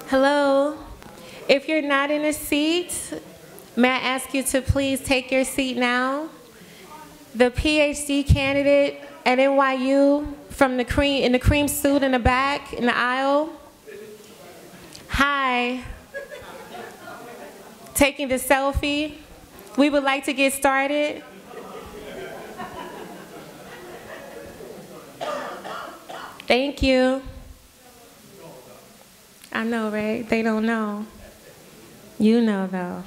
Hello. If you're not in a seat, may I ask you to please take your seat now? The PhD candidate at NYU from in the cream suit in the back, in the aisle. Hi. Taking the selfie. We would like to get started. Thank you. I know, right? They don't know. You know, though.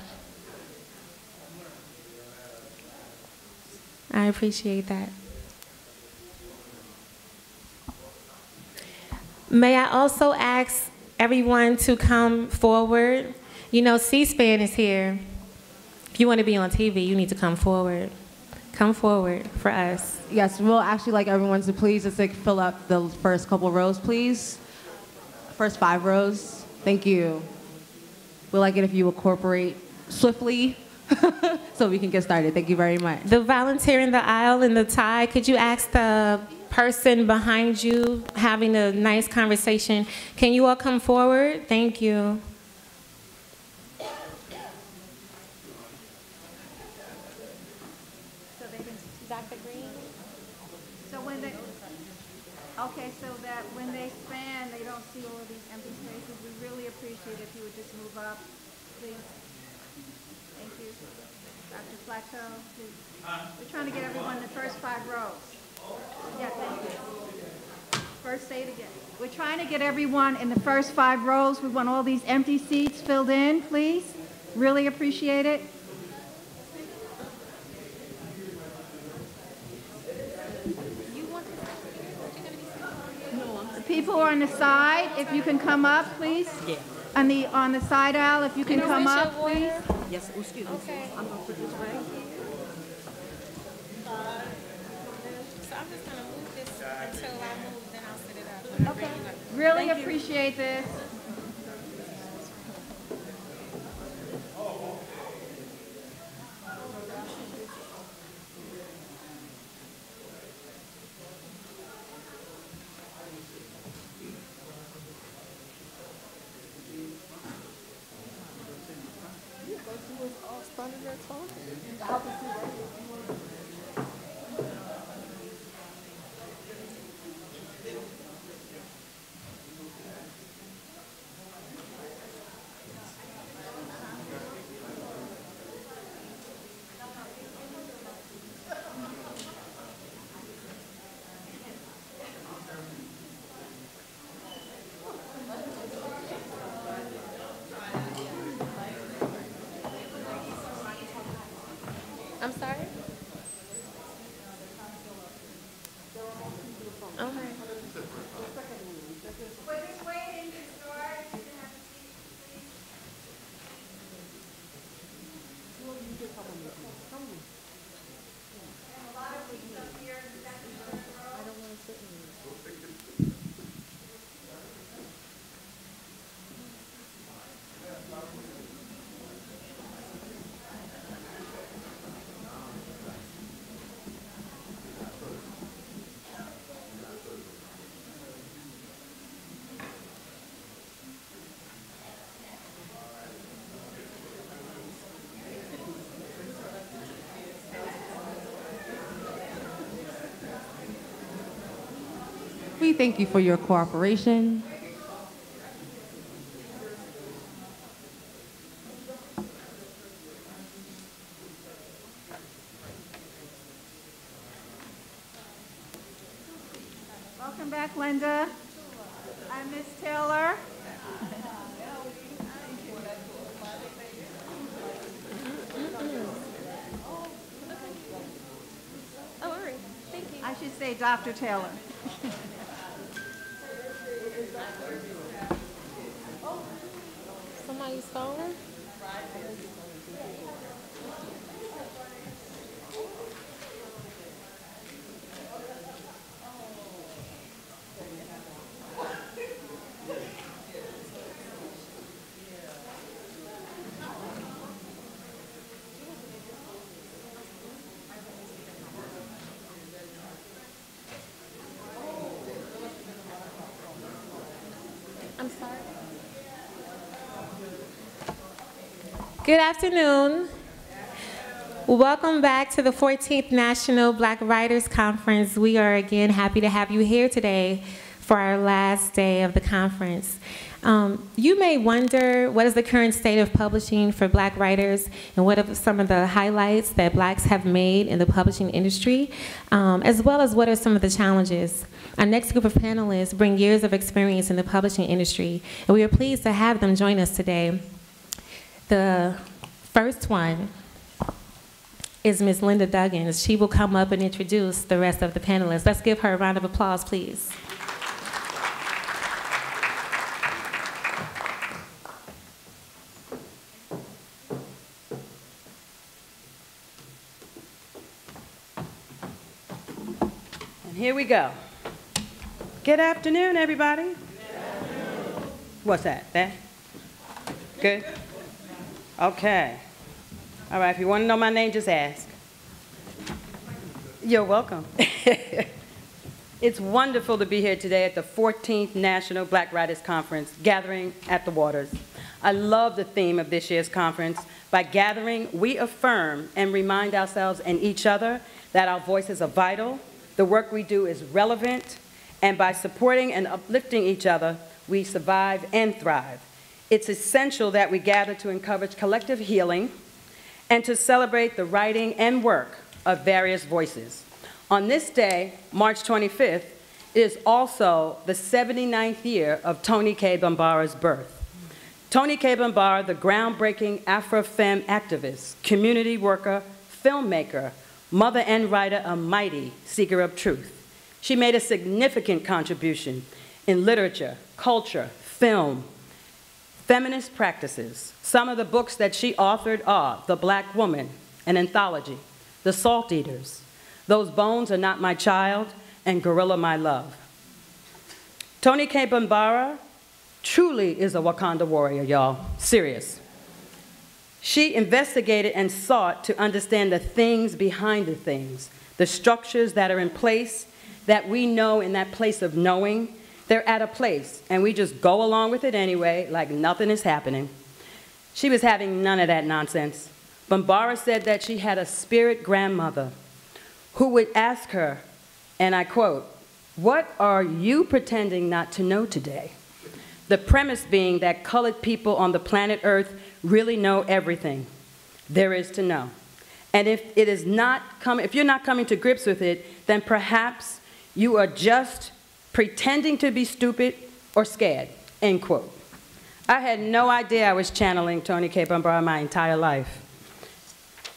I appreciate that. May I also ask everyone to come forward? You know, C-SPAN is here. If you want to be on TV, you need to come forward. Come forward for us. Yes, we'll actually like everyone to please just like fill up the first couple rows, please. First 5 rows. Thank you. We'd like it if you incorporate swiftly so we can get started. Thank you very much. The volunteer in the aisle in the tie, could you ask the person behind you having a nice conversation, can you all come forward? Thank you. Dr. Green? So that when they span, they don't see all of these empty spaces. We really appreciate if you would just move up, please. Thank you. Dr. Flato, please. We're trying to get everyone in the first 5 rows. Yeah, thank you. First, say it again. We're trying to get everyone in the first 5 rows. We want all these empty seats filled in, please. Really appreciate it. People on the side, if you can come up, please. Yeah. On the side aisle, if you can come up, please. Yes, excuse me. Okay. I'm going to put this way. So I'm just going to move this until I move, then I'll set it up. Okay. Really appreciate this. I'm sorry? Okay. We're just waiting to start. We thank you for your cooperation. Welcome back, Linda. I'm Miss Taylor. Oh, all right. Thank you. I should say Dr. Taylor. Somebody's phone? I'm sorry. Good afternoon. Welcome back to the 14th National Black Writers Conference. We are again happy to have you here today for our last day of the conference. You may wonder what is the current state of publishing for Black writers and what are some of the highlights that Blacks have made in the publishing industry, as well as what are some of the challenges. Our next group of panelists bring years of experience in the publishing industry, and we are pleased to have them join us today. The first one is Ms. Linda Duggins. She will come up and introduce the rest of the panelists. Let's give her a round of applause, please. And here we go. Good afternoon, everybody. Good afternoon. What's that? That? Good? Okay. All right, if you want to know my name, just ask. You're welcome. It's wonderful to be here today at the 14th National Black Writers Conference, Gathering at the Waters. I love the theme of this year's conference. By gathering, we affirm and remind ourselves and each other that our voices are vital, the work we do is relevant, and by supporting and uplifting each other, we survive and thrive. It's essential that we gather to encourage collective healing and to celebrate the writing and work of various voices. On this day, March 25th, is also the 79th year of Toni Cade Bambara's birth. Toni Cade Bambara, the groundbreaking Afro-Femme activist, community worker, filmmaker, mother and writer, a mighty seeker of truth. She made a significant contribution in literature, culture, film, feminist practices. Some of the books that she authored are The Black Woman, an anthology, The Salt Eaters, Those Bones Are Not My Child, and Gorilla My Love. Toni Cade Bambara truly is a Wakanda warrior, y'all. Serious. She investigated and sought to understand the things behind the things, the structures that are in place that we know in that place of knowing. They're at a place, and we just go along with it anyway, like nothing is happening. She was having none of that nonsense. Bambara said that she had a spirit grandmother who would ask her, and I quote, "What are you pretending not to know today?" The premise being that colored people on the planet Earth really know everything there is to know. And if you're not coming to grips with it, then perhaps you are just pretending to be stupid or scared, end quote. I had no idea I was channeling Toni Cade Bambara my entire life.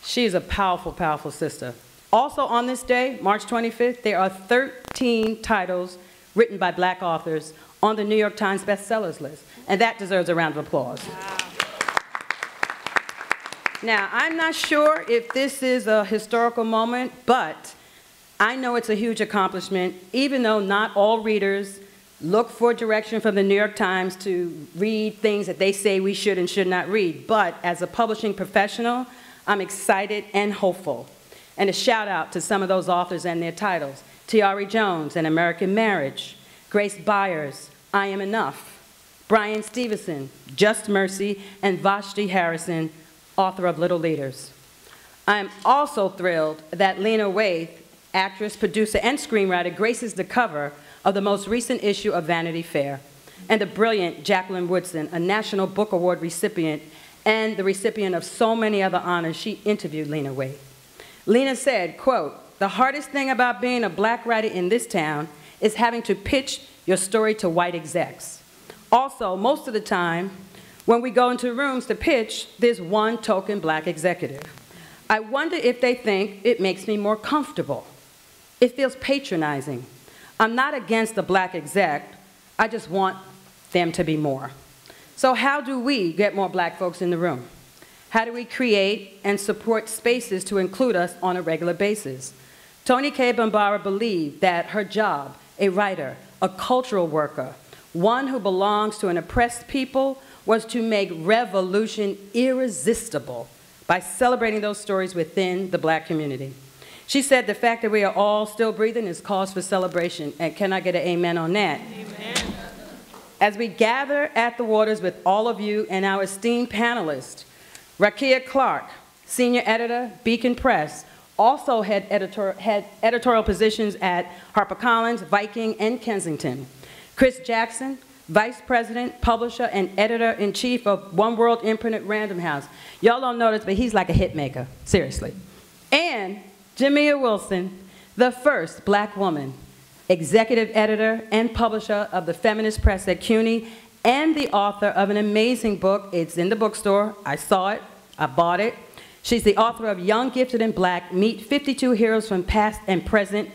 She's a powerful, powerful sister. Also on this day, March 25th, there are 13 titles written by Black authors on the New York Times bestsellers list, and that deserves a round of applause. Wow. Now, I'm not sure if this is a historical moment, but I know it's a huge accomplishment, even though not all readers look for direction from the New York Times to read things that they say we should and should not read. But as a publishing professional, I'm excited and hopeful. And a shout out to some of those authors and their titles. Tiari Jones, An American Marriage. Grace Byers, I Am Enough. Brian Stevenson, Just Mercy. And Vashti Harrison, author of Little Leaders. I'm also thrilled that Lena Waithe, actress, producer, and screenwriter, graces the cover of the most recent issue of Vanity Fair, and the brilliant Jacqueline Woodson, a National Book Award recipient and the recipient of so many other honors. She interviewed Lena Waithe. Lena said, quote, "The hardest thing about being a Black writer in this town is having to pitch your story to white execs. Also, most of the time, when we go into rooms to pitch, there's one token Black executive. I wonder if they think it makes me more comfortable. It feels patronizing. I'm not against the Black exec, I just want them to be more." So how do we get more Black folks in the room? How do we create and support spaces to include us on a regular basis? Toni Cade Bambara believed that her job, a writer, a cultural worker, one who belongs to an oppressed people, was to make revolution irresistible by celebrating those stories within the Black community. She said the fact that we are all still breathing is cause for celebration. And can I get an amen on that? Amen. As we gather at the waters with all of you and our esteemed panelists, Rakia Clark, senior editor, Beacon Press, also had editorial positions at HarperCollins, Viking, and Kensington. Chris Jackson, vice president, publisher, and editor-in-chief of One World Imprint at Random House. Y'all don't know this, but he's like a hit maker, seriously. And Jamia Wilson, the first black woman, executive editor and publisher of the feminist press at CUNY, and the author of an amazing book. It's in the bookstore. I saw it. I bought it. She's the author of Young, Gifted, and Black, Meet 52 Heroes from Past and Present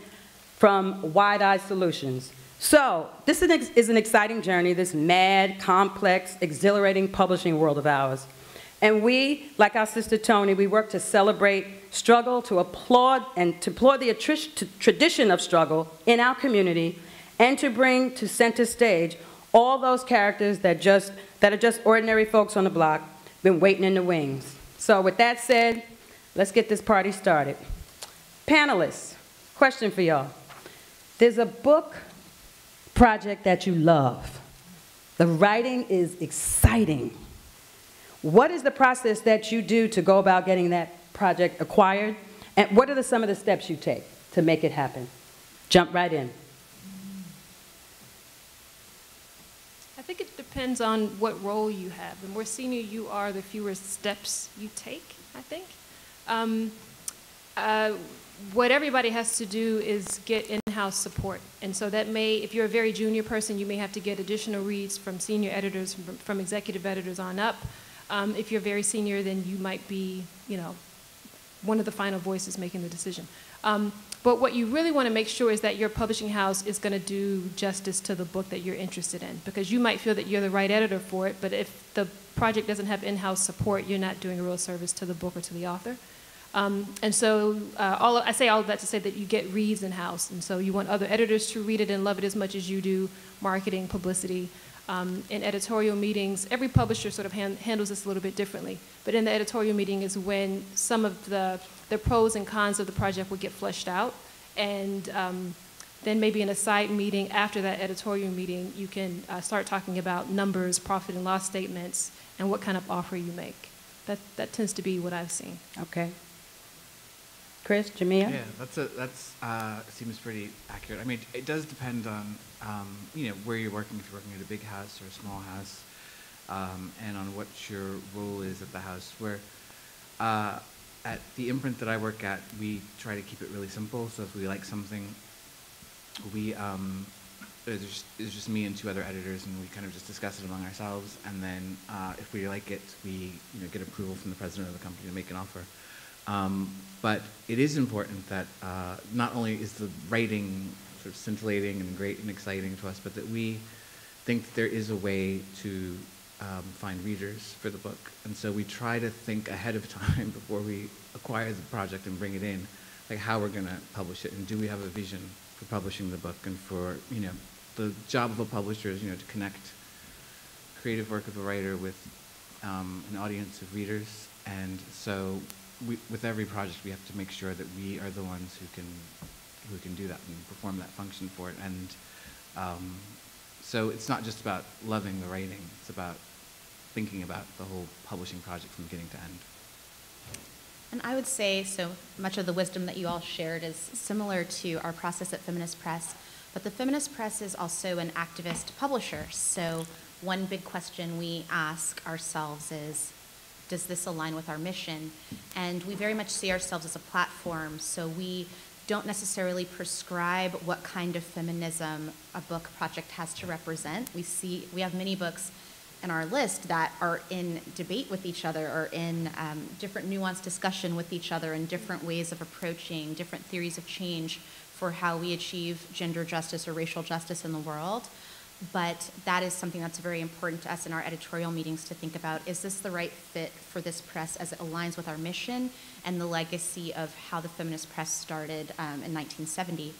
from Wide Eye Solutions. So this is an exciting journey, this mad, complex, exhilarating publishing world of ours. And we, like our sister Toni, we work to celebrate struggle, to applaud the tradition of struggle in our community, and to bring to center stage all those characters that are just ordinary folks on the block, been waiting in the wings. So with that said, let's get this party started. Panelists, question for y'all. There's a book project that you love. The writing is exciting. What is the process that you do to go about getting that project acquired? And what are some of the steps you take to make it happen? Jump right in. I think it depends on what role you have. The more senior you are, the fewer steps you take, I think. What everybody has to do is get in-house support. And so that may, if you're a very junior person, you may have to get additional reads from senior editors, from executive editors on up. If you're very senior, then you might be, one of the final voices making the decision. But what you really want to make sure is that your publishing house is going to do justice to the book that you're interested in, because you might feel that you're the right editor for it, but if the project doesn't have in-house support, you're not doing a real service to the book or to the author. And so I say all of that to say that you get reads in-house, and so you want other editors to read it and love it as much as you do, marketing, publicity. In editorial meetings, every publisher sort of handles this a little bit differently, but in the editorial meeting is when some of the pros and cons of the project will get fleshed out, and then maybe in a side meeting after that editorial meeting, you can start talking about numbers, profit and loss statements, and what kind of offer you make. That tends to be what I've seen. Okay. Chris, Jamia? Yeah, that seems pretty accurate. I mean, it does depend on, where you're working, if you're working at a big house or a small house, and on what your role is at the house. Where at the imprint that I work at, we try to keep it really simple. So if we like something, it's just me and 2 other editors, and we kind of just discuss it among ourselves. And then if we like it, we get approval from the president of the company to make an offer. But it is important that not only is the writing sort of scintillating and great and exciting to us, but that we think that there is a way to find readers for the book. And so we try to think ahead of time before we acquire the project and bring it in, like how we're going to publish it, and do we have a vision for publishing the book, and for, the job of a publisher is, to connect creative work of a writer with an audience of readers. And so with every project, we have to make sure that we are the ones who can do that and perform that function for it. And so it's not just about loving the writing; it's about thinking about the whole publishing project from beginning to end. And I would say, so much of the wisdom that you all shared is similar to our process at Feminist Press, but the Feminist Press is also an activist publisher. So one big question we ask ourselves is, does this align with our mission? And we very much see ourselves as a platform, so we don't necessarily prescribe what kind of feminism a book project has to represent. We have many books in our list that are in debate with each other, or in different nuanced discussion with each other, and different ways of approaching different theories of change for how we achieve gender justice or racial justice in the world. But that is something that's very important to us in our editorial meetings to think about. Is this the right fit for this press as it aligns with our mission and the legacy of how the feminist press started in 1970?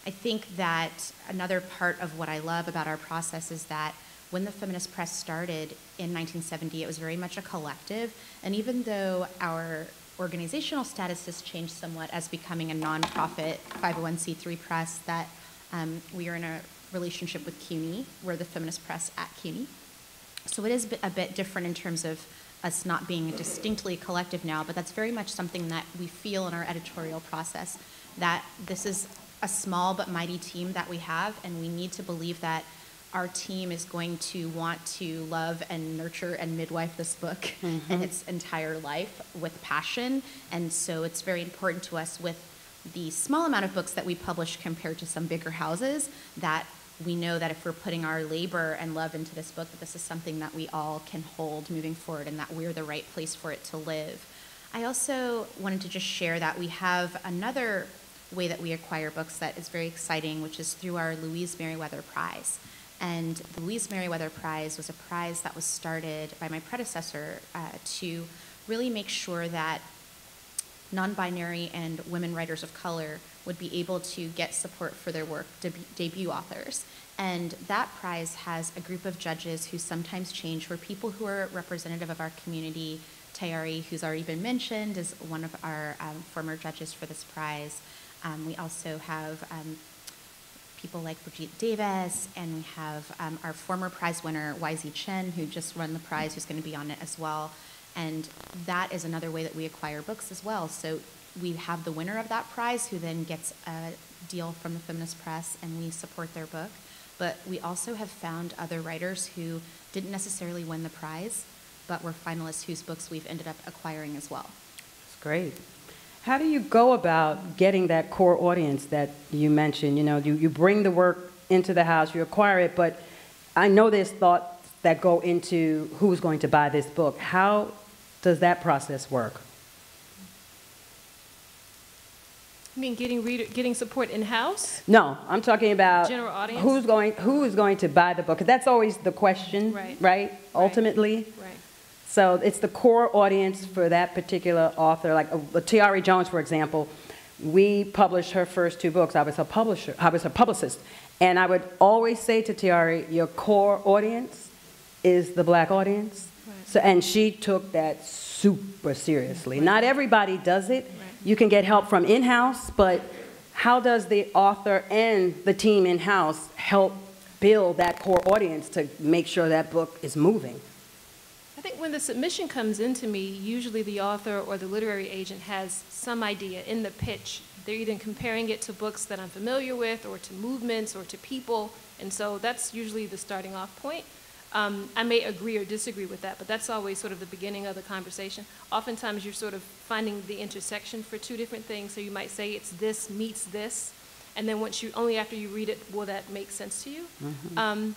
I think that another part of what I love about our process is that when the feminist press started in 1970, it was very much a collective. And even though our organizational status has changed somewhat as becoming a nonprofit 501c3 press, that we are in a relationship with CUNY. We're the feminist press at CUNY. So it is a bit different in terms of us not being distinctly a collective now, but that's very much something that we feel in our editorial process, that this is a small but mighty team that we have, and we need to believe that our team is going to want to love and nurture and midwife this book and its entire life with passion. And so it's very important to us, with the small amount of books that we publish compared to some bigger houses, that we know that if we're putting our labor and love into this book, that this is something that we all can hold moving forward, and that we're the right place for it to live. I also wanted to just share that we have another way that we acquire books that is very exciting, which is through our Louise Merriweather Prize. And the Louise Merriweather Prize was a prize that was started by my predecessor to really make sure that non-binary and women writers of color would be able to get support for their work, debut authors. And that prize has a group of judges who sometimes change, where people who are representative of our community. Tayari, who's already been mentioned, is one of our former judges for this prize. We also have people like Brigitte Davis, and we have our former prize winner, YZ Chen, who just won the prize, who's going to be on it as well. And that is another way that we acquire books as well. So we have the winner of that prize, who then gets a deal from the Feminist Press, and we support their book. But we also have found other writers who didn't necessarily win the prize, but were finalists whose books we've ended up acquiring as well. That's great. How do you go about getting that core audience that you mentioned? You know, you bring the work into the house, you acquire it, but I know there's thoughts that go into who's going to buy this book. How does that process work? You mean getting support in-house? No, I'm talking about general audience? Who is going to buy the book? 'Cause that's always the question, right? Ultimately. Right. So it's the core audience for that particular author. Like Tayari Jones, for example, we published her first 2 books. I was her publicist. And I would always say to Tayari, your core audience is the Black audience. Right. So, and she took that super seriously. Right. Not everybody does it. Right. You can get help from in-house, but how does the author and the team in-house help build that core audience to make sure that book is moving? I think when the submission comes into me, usually the author or the literary agent has some idea in the pitch. They're either comparing it to books that I'm familiar with, or to movements, or to people, and so that's usually the starting off point. I may agree or disagree with that, but that's always sort of the beginning of the conversation. Oftentimes you're sort of finding the intersection for 2 different things, so you might say it's this meets this, and then only after you read it will that make sense to you. Mm-hmm.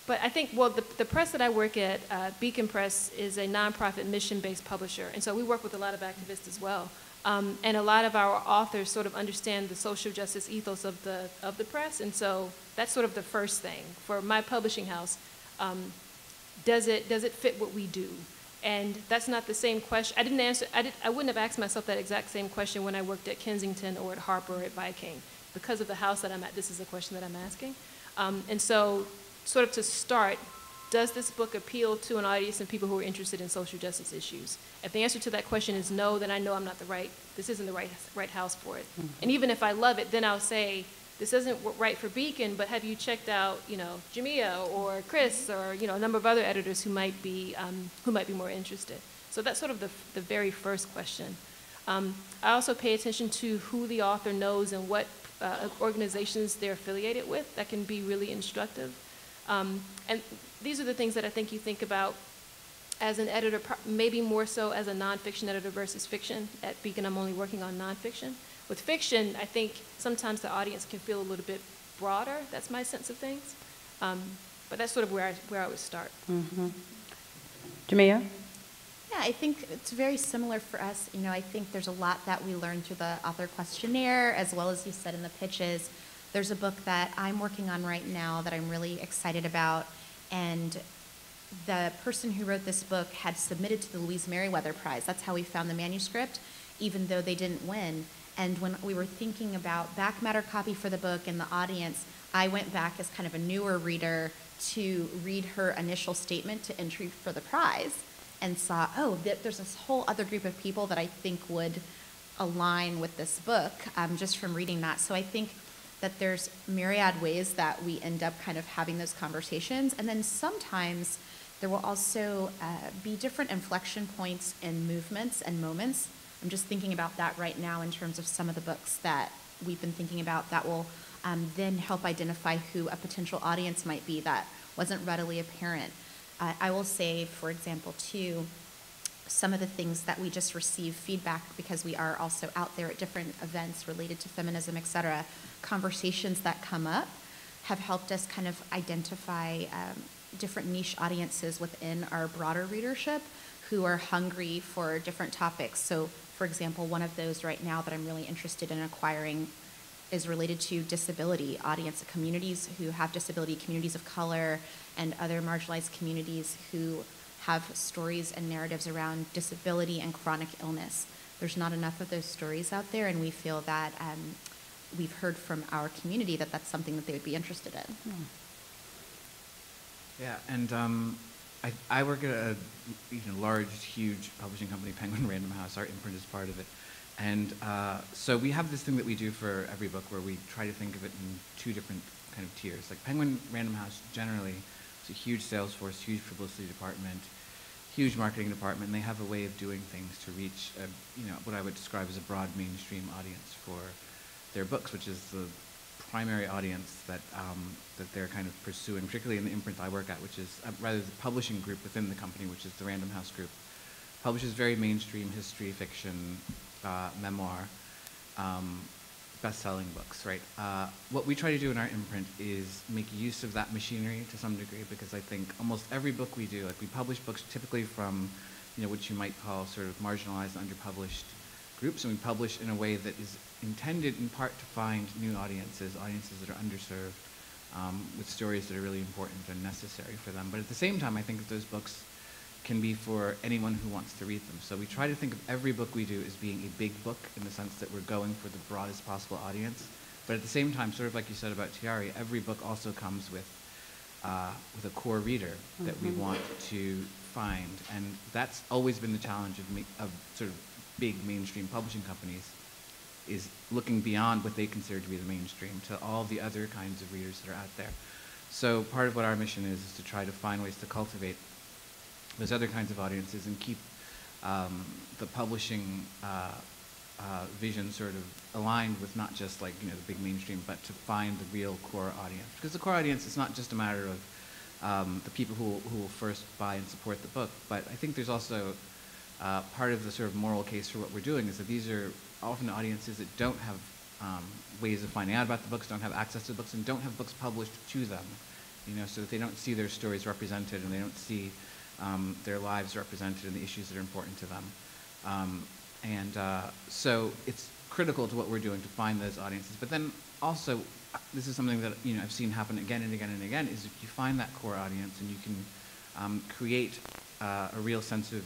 But I think, well, the press that I work at, Beacon Press, is a nonprofit mission-based publisher, and so we work with a lot of activists as well. And a lot of our authors sort of understand the social justice ethos of the press, and so that's sort of the first thing. For my publishing house, does it fit what we do? And that's not the same question. I wouldn't have asked myself that exact same question when I worked at Kensington or at Harper or at Viking. Because of the house that I'm at, this is a question that I'm asking. And so, sort of to start, does this book appeal to an audience of people who are interested in social justice issues? If the answer to that question is no, then I know this isn't the right house for it. Mm-hmm. And even if I love it, then I'll say, this isn't right for Beacon, but have you checked out, Jamia or Chris or, a number of other editors who might be more interested? So that's sort of the very first question. I also pay attention to who the author knows and what organizations they're affiliated with. That can be really instructive. And these are the things that I think you think about as an editor, maybe more so as a nonfiction editor versus fiction. At Beacon, I'm only working on nonfiction. With fiction, I think sometimes the audience can feel a little bit broader. That's my sense of things. But that's sort of where I would start. Mm-hmm. Jamia? Yeah, I think it's very similar for us. I think there's a lot that we learn through the author questionnaire, as well as you said in the pitches. There's a book that I'm working on right now that I'm really excited about, and the person who wrote this book had submitted to the Louise Merriweather Prize. That's how we found the manuscript, even though they didn't win. And when we were thinking about back matter copy for the book and the audience, I went back as kind of a newer reader to read her initial statement to entry for the prize, and saw, there's this whole other group of people that I think would align with this book just from reading that. So I think that there's myriad ways that we end up kind of having those conversations. And then sometimes There will also be different inflection points in movements and moments. I'm just thinking about that right now in terms of some of the books that we've been thinking about that will then help identify who a potential audience might be that wasn't readily apparent. I will say, for example, too, some of the things that we just receive feedback because we are also out there at different events related to feminism, et cetera, conversations that come up have helped us kind of identify different niche audiences within our broader readership who are hungry for different topics. So, for example, one of those right now that I'm really interested in acquiring is related to disability audience communities who have disability, communities of color, and other marginalized communities who have stories and narratives around disability and chronic illness. There's not enough of those stories out there, and we feel that we've heard from our community that that's something that they would be interested in. Yeah, and I work at a large, huge publishing company, Penguin Random House. Our imprint is part of it. And so we have this thing that we do for every book where we try to think of it in two different kind of tiers. Like Penguin Random House generally is a huge sales force, huge publicity department, huge marketing department, and they have a way of doing things to reach what I would describe as a broad mainstream audience for their books, which is the primary audience that that they're kind of pursuing, particularly in the imprint I work at, which is rather the publishing group within the company, which is the Random House Group. Publishes very mainstream history, fiction, memoir, best-selling books, right? What we try to do in our imprint is make use of that machinery to some degree, because I think almost every book we do, like we publish books typically from, what you might call sort of marginalized, underpublished groups, and we publish in a way that is intended in part to find new audiences that are underserved, with stories that are really important and necessary for them. But at the same time, I think that those books can be for anyone who wants to read them. So we try to think of every book we do as being a big book in the sense that we're going for the broadest possible audience. But at the same time, sort of like you said about Tiari, every book also comes with a core reader that we want to find. And that's always been the challenge of sort of big mainstream publishing companies, is looking beyond what they consider to be the mainstream to all the other kinds of readers that are out there. So part of what our mission is to try to find ways to cultivate those other kinds of audiences and keep the publishing vision sort of aligned with not just like the big mainstream, but to find the real core audience. Because the core audience is not just a matter of the people who will first buy and support the book, but I think there's also part of the sort of moral case for what we're doing is that these are often audiences that don't have ways of finding out about the books, don't have access to the books, and don't have books published to them, so that they don't see their stories represented and they don't see their lives represented in the issues that are important to them. So it's critical to what we're doing to find those audiences. But then also, this is something that I've seen happen again and again and again, is if you find that core audience and you can create a real sense of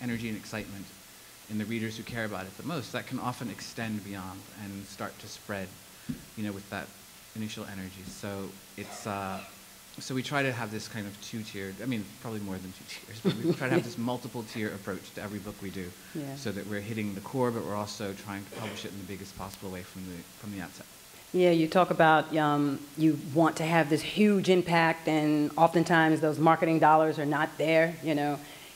energy and excitement in the readers who care about it the most, that can often extend beyond and start to spread, with that initial energy. So it's so we try to have this kind of two-tiered, probably more than two tiers, but we try to have this multiple-tier approach to every book we do, so that we're hitting the core, but we're also trying to publish it in the biggest possible way from the outset. Yeah, you talk about you want to have this huge impact, and oftentimes those marketing dollars are not there,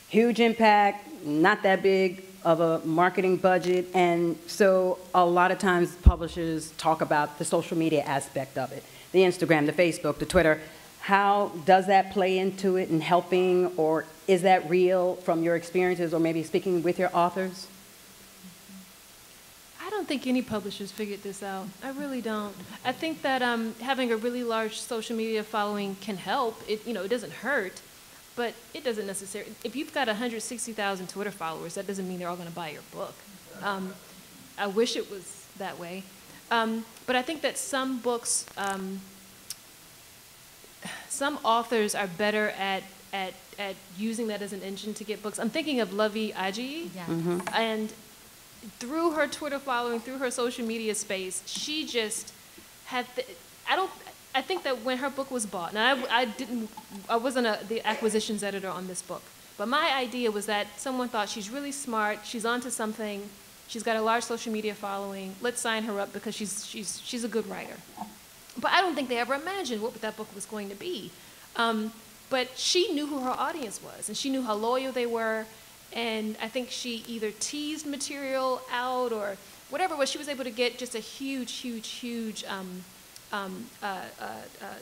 Huge impact, not that big of a marketing budget, and so a lot of times publishers talk about the social media aspect of it, the Instagram, the Facebook, the Twitter. How does that play into it in helping, or is that real from your experiences, or maybe speaking with your authors? I don't think any publishers figured this out. I really don't. I think that having a really large social media following can help. It doesn't hurt, but it doesn't necessarily. If you've got 160,000 Twitter followers, that doesn't mean they're all going to buy your book. I wish it was that way, but I think that some books. Some authors are better at using that as an engine to get books. I'm thinking of Lovey Ajayi, and through her Twitter following, through her social media space, she just had. I think that when her book was bought, now I wasn't the acquisitions editor on this book, but my idea was that someone thought she's really smart, she's onto something, she's got a large social media following. Let's sign her up because she's a good writer. But I don't think they ever imagined what that book was going to be. But she knew who her audience was, and she knew how loyal they were. And I think she either teased material out or whatever it was. She was able to get just a huge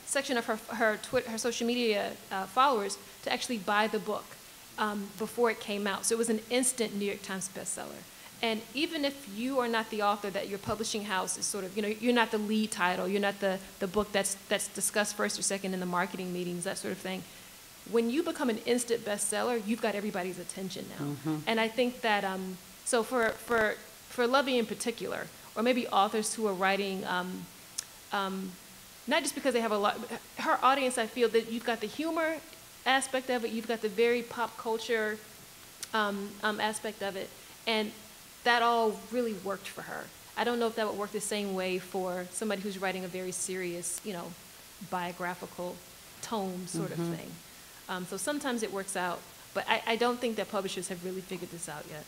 section of her social media followers to actually buy the book before it came out. So it was an instant New York Times bestseller. And even if you are not the author, that your publishing house is sort of, you're not the lead title, you're not the book that's discussed first or second in the marketing meetings, that sort of thing. When you become an instant bestseller, you've got everybody's attention now. Mm-hmm. And I think that, so for Lovey in particular, or maybe authors who are writing, not just because they have a lot, her audience, I feel that you've got the humor aspect of it, you've got the very pop culture aspect of it, and that all really worked for her. I don't know if that would work the same way for somebody who's writing a very serious, biographical tome sort of thing. So sometimes it works out, but I don't think that publishers have really figured this out yet.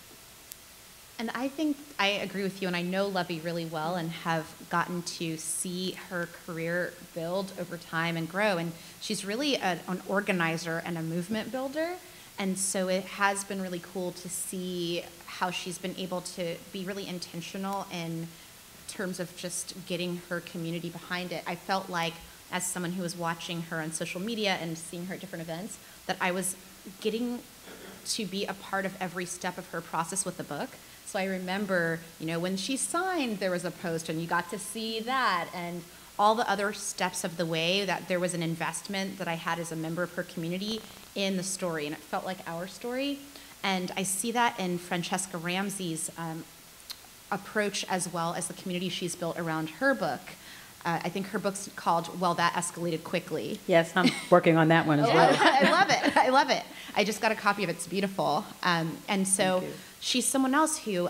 And I think I agree with you, and I know Lovey really well and have gotten to see her career build over time and grow. And she's really an organizer and a movement builder. And so it has been really cool to see how she's been able to be really intentional in terms of just getting her community behind it. I felt like, as someone who was watching her on social media and seeing her at different events, that I was getting to be a part of every step of her process with the book. So I remember, when she signed, there was a post, and you got to see that, and all the other steps of the way, that there was an investment that I had as a member of her community in the story, and it felt like our story. And I see that in Francesca Ramsey's approach, as well as the community she's built around her book. I think her book's called Well, That Escalated Quickly. Yes, I'm working on that one as well. I love it. I love it. I just got a copy of it. It's beautiful. And so she's someone else who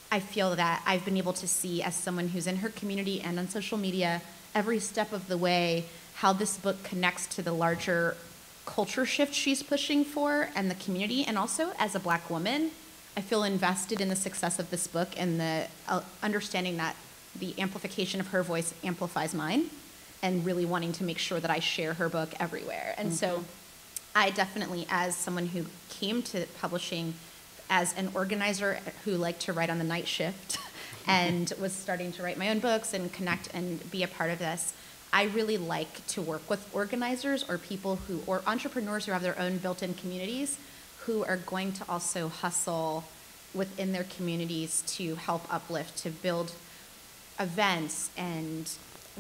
I feel that I've been able to see as someone who's in her community and on social media every step of the way, how this book connects to the larger culture shift she's pushing for and the community. And also, as a Black woman, I feel invested in the success of this book and the understanding that the amplification of her voice amplifies mine, and really wanting to make sure that I share her book everywhere. And so I definitely, as someone who came to publishing as an organizer who liked to write on the night shift and was starting to write my own books and connect and be a part of this, I really like to work with organizers or people who, or entrepreneurs who have their own built-in communities, who are going to also hustle within their communities to help uplift, to build events and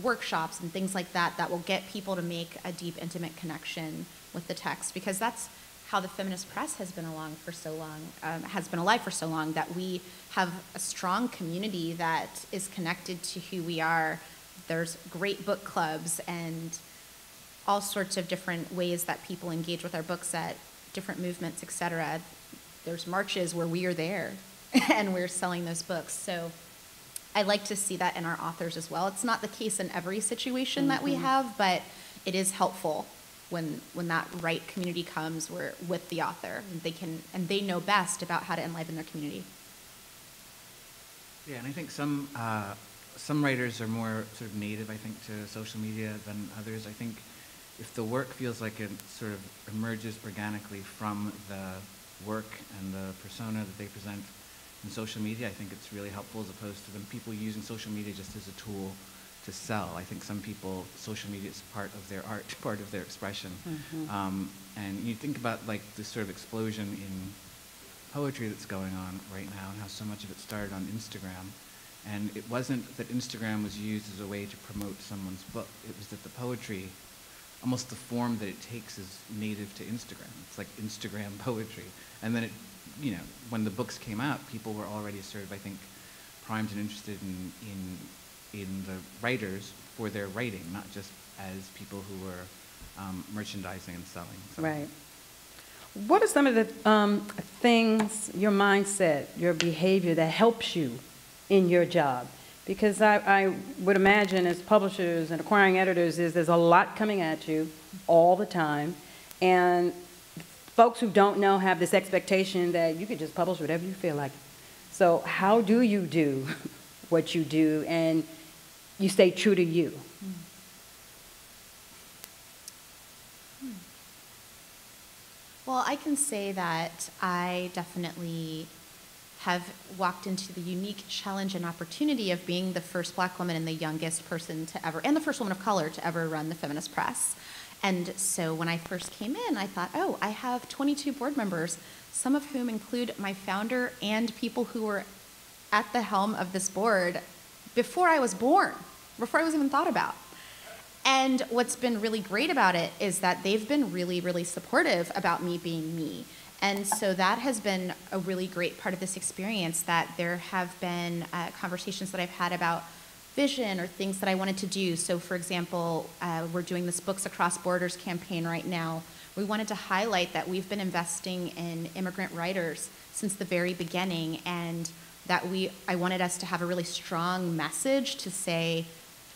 workshops and things like that that will get people to make a deep, intimate connection with the text, because that's how the feminist press has been alive for so long, that we have a strong community that is connected to who we are. There's great book clubs and all sorts of different ways that people engage with our books at different movements, etc. There's marches where we are there and we're selling those books. So I like to see that in our authors as well. It's not the case in every situation that we have, but it is helpful when that right community comes, we're with the author, and they know best about how to enliven their community. Yeah, and I think some writers are more sort of native, I think, to social media than others. I think if the work feels like it sort of emerges organically from the work and the persona that they present in social media, I think it's really helpful, as opposed to them people using social media just as a tool to sell. I think some people, social media is part of their art, part of their expression. And you think about like this sort of explosion in poetry that's going on right now, and how so much of it started on Instagram. And it wasn't that Instagram was used as a way to promote someone's book. It was that the poetry, almost the form that it takes, is native to Instagram. It's like Instagram poetry. And then it, when the books came out, people were already sort of, I think, primed and interested in the writers for their writing, not just as people who were merchandising and selling. Right. What are some of the things, your mindset, your behavior that helps you in your job? Because I would imagine as publishers and acquiring editors there's a lot coming at you all the time, and folks who don't know have this expectation that you could just publish whatever you feel like. So how do you do what you do and you stay true to you? Well, I can say that I definitely have walked into the unique challenge and opportunity of being the first Black woman and the youngest person to ever, and the first woman of color to ever run the Feminist Press. And so when I first came in, I thought, oh, I have 22 board members, some of whom include my founder and people who were at the helm of this board before I was born, before I was even thought about. And what's been really great about it is that they've been really, really supportive about me being me. And so that has been a really great part of this experience, that there have been conversations that I've had about vision or things that I wanted to do. So for example, we're doing this Books Across Borders campaign right now. We wanted to highlight that we've been investing in immigrant writers since the very beginning, and that I wanted us to have a really strong message to say,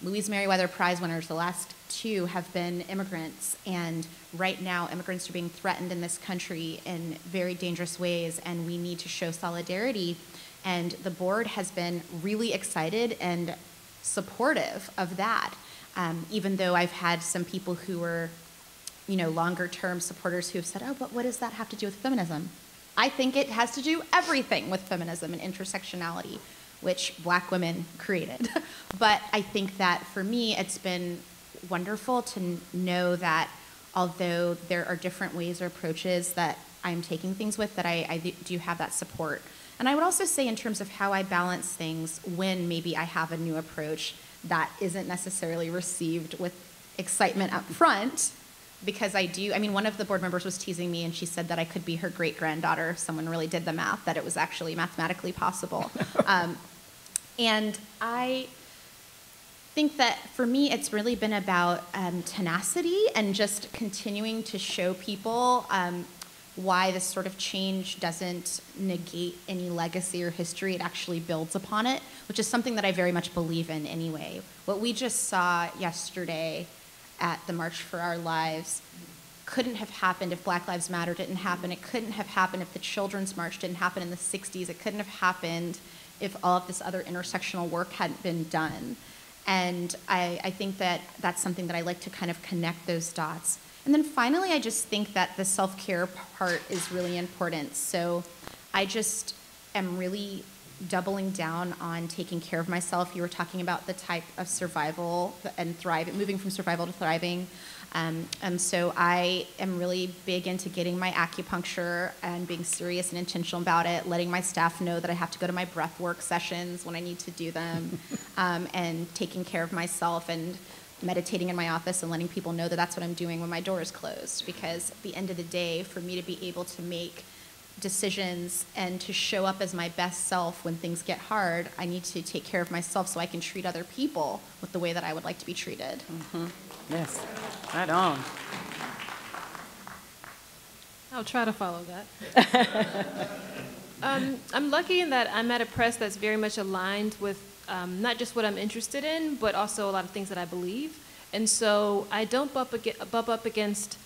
Louise Merriweather Prize winners, the last two have been immigrants, and right now immigrants are being threatened in this country in very dangerous ways, and we need to show solidarity. And the board has been really excited and supportive of that, even though I've had some people who were, longer term supporters who have said, oh, but what does that have to do with feminism? I think it has to do everything with feminism and intersectionality, which Black women created. But I think that for me, it's been wonderful to know that although there are different ways or approaches that I'm taking things with, that I do have that support. And I would also say in terms of how I balance things when maybe I have a new approach that isn't necessarily received with excitement up front, because one of the board members was teasing me and she said that I could be her great-granddaughter if someone really did the math, that it was actually mathematically possible. And I think that for me, it's really been about tenacity and just continuing to show people why this sort of change doesn't negate any legacy or history. It actually builds upon it, which is something that I very much believe in anyway. What we just saw yesterday at the March for Our Lives couldn't have happened if Black Lives Matter didn't happen. It couldn't have happened if the Children's March didn't happen in the 60s. It couldn't have happened if all of this other intersectional work hadn't been done. And I think that that's something that I like to kind of connect those dots. And then finally, I just think that the self-care part is really important. So I just am really doubling down on taking care of myself. You were talking about the type of survival and moving from survival to thriving. And so I am really big into getting my acupuncture and being serious and intentional about it, letting my staff know that I have to go to my breath work sessions when I need to do them, and taking care of myself and meditating in my office and letting people know that that's what I'm doing when my door is closed. Because at the end of the day, for me to be able to make decisions and to show up as my best self when things get hard, I need to take care of myself so I can treat other people with the way that I would like to be treated. Mm-hmm. Yes, right on. I'll try to follow that. I'm lucky in that I'm at a press that's very much aligned with not just what I'm interested in, but also a lot of things that I believe. And so I don't bump up against,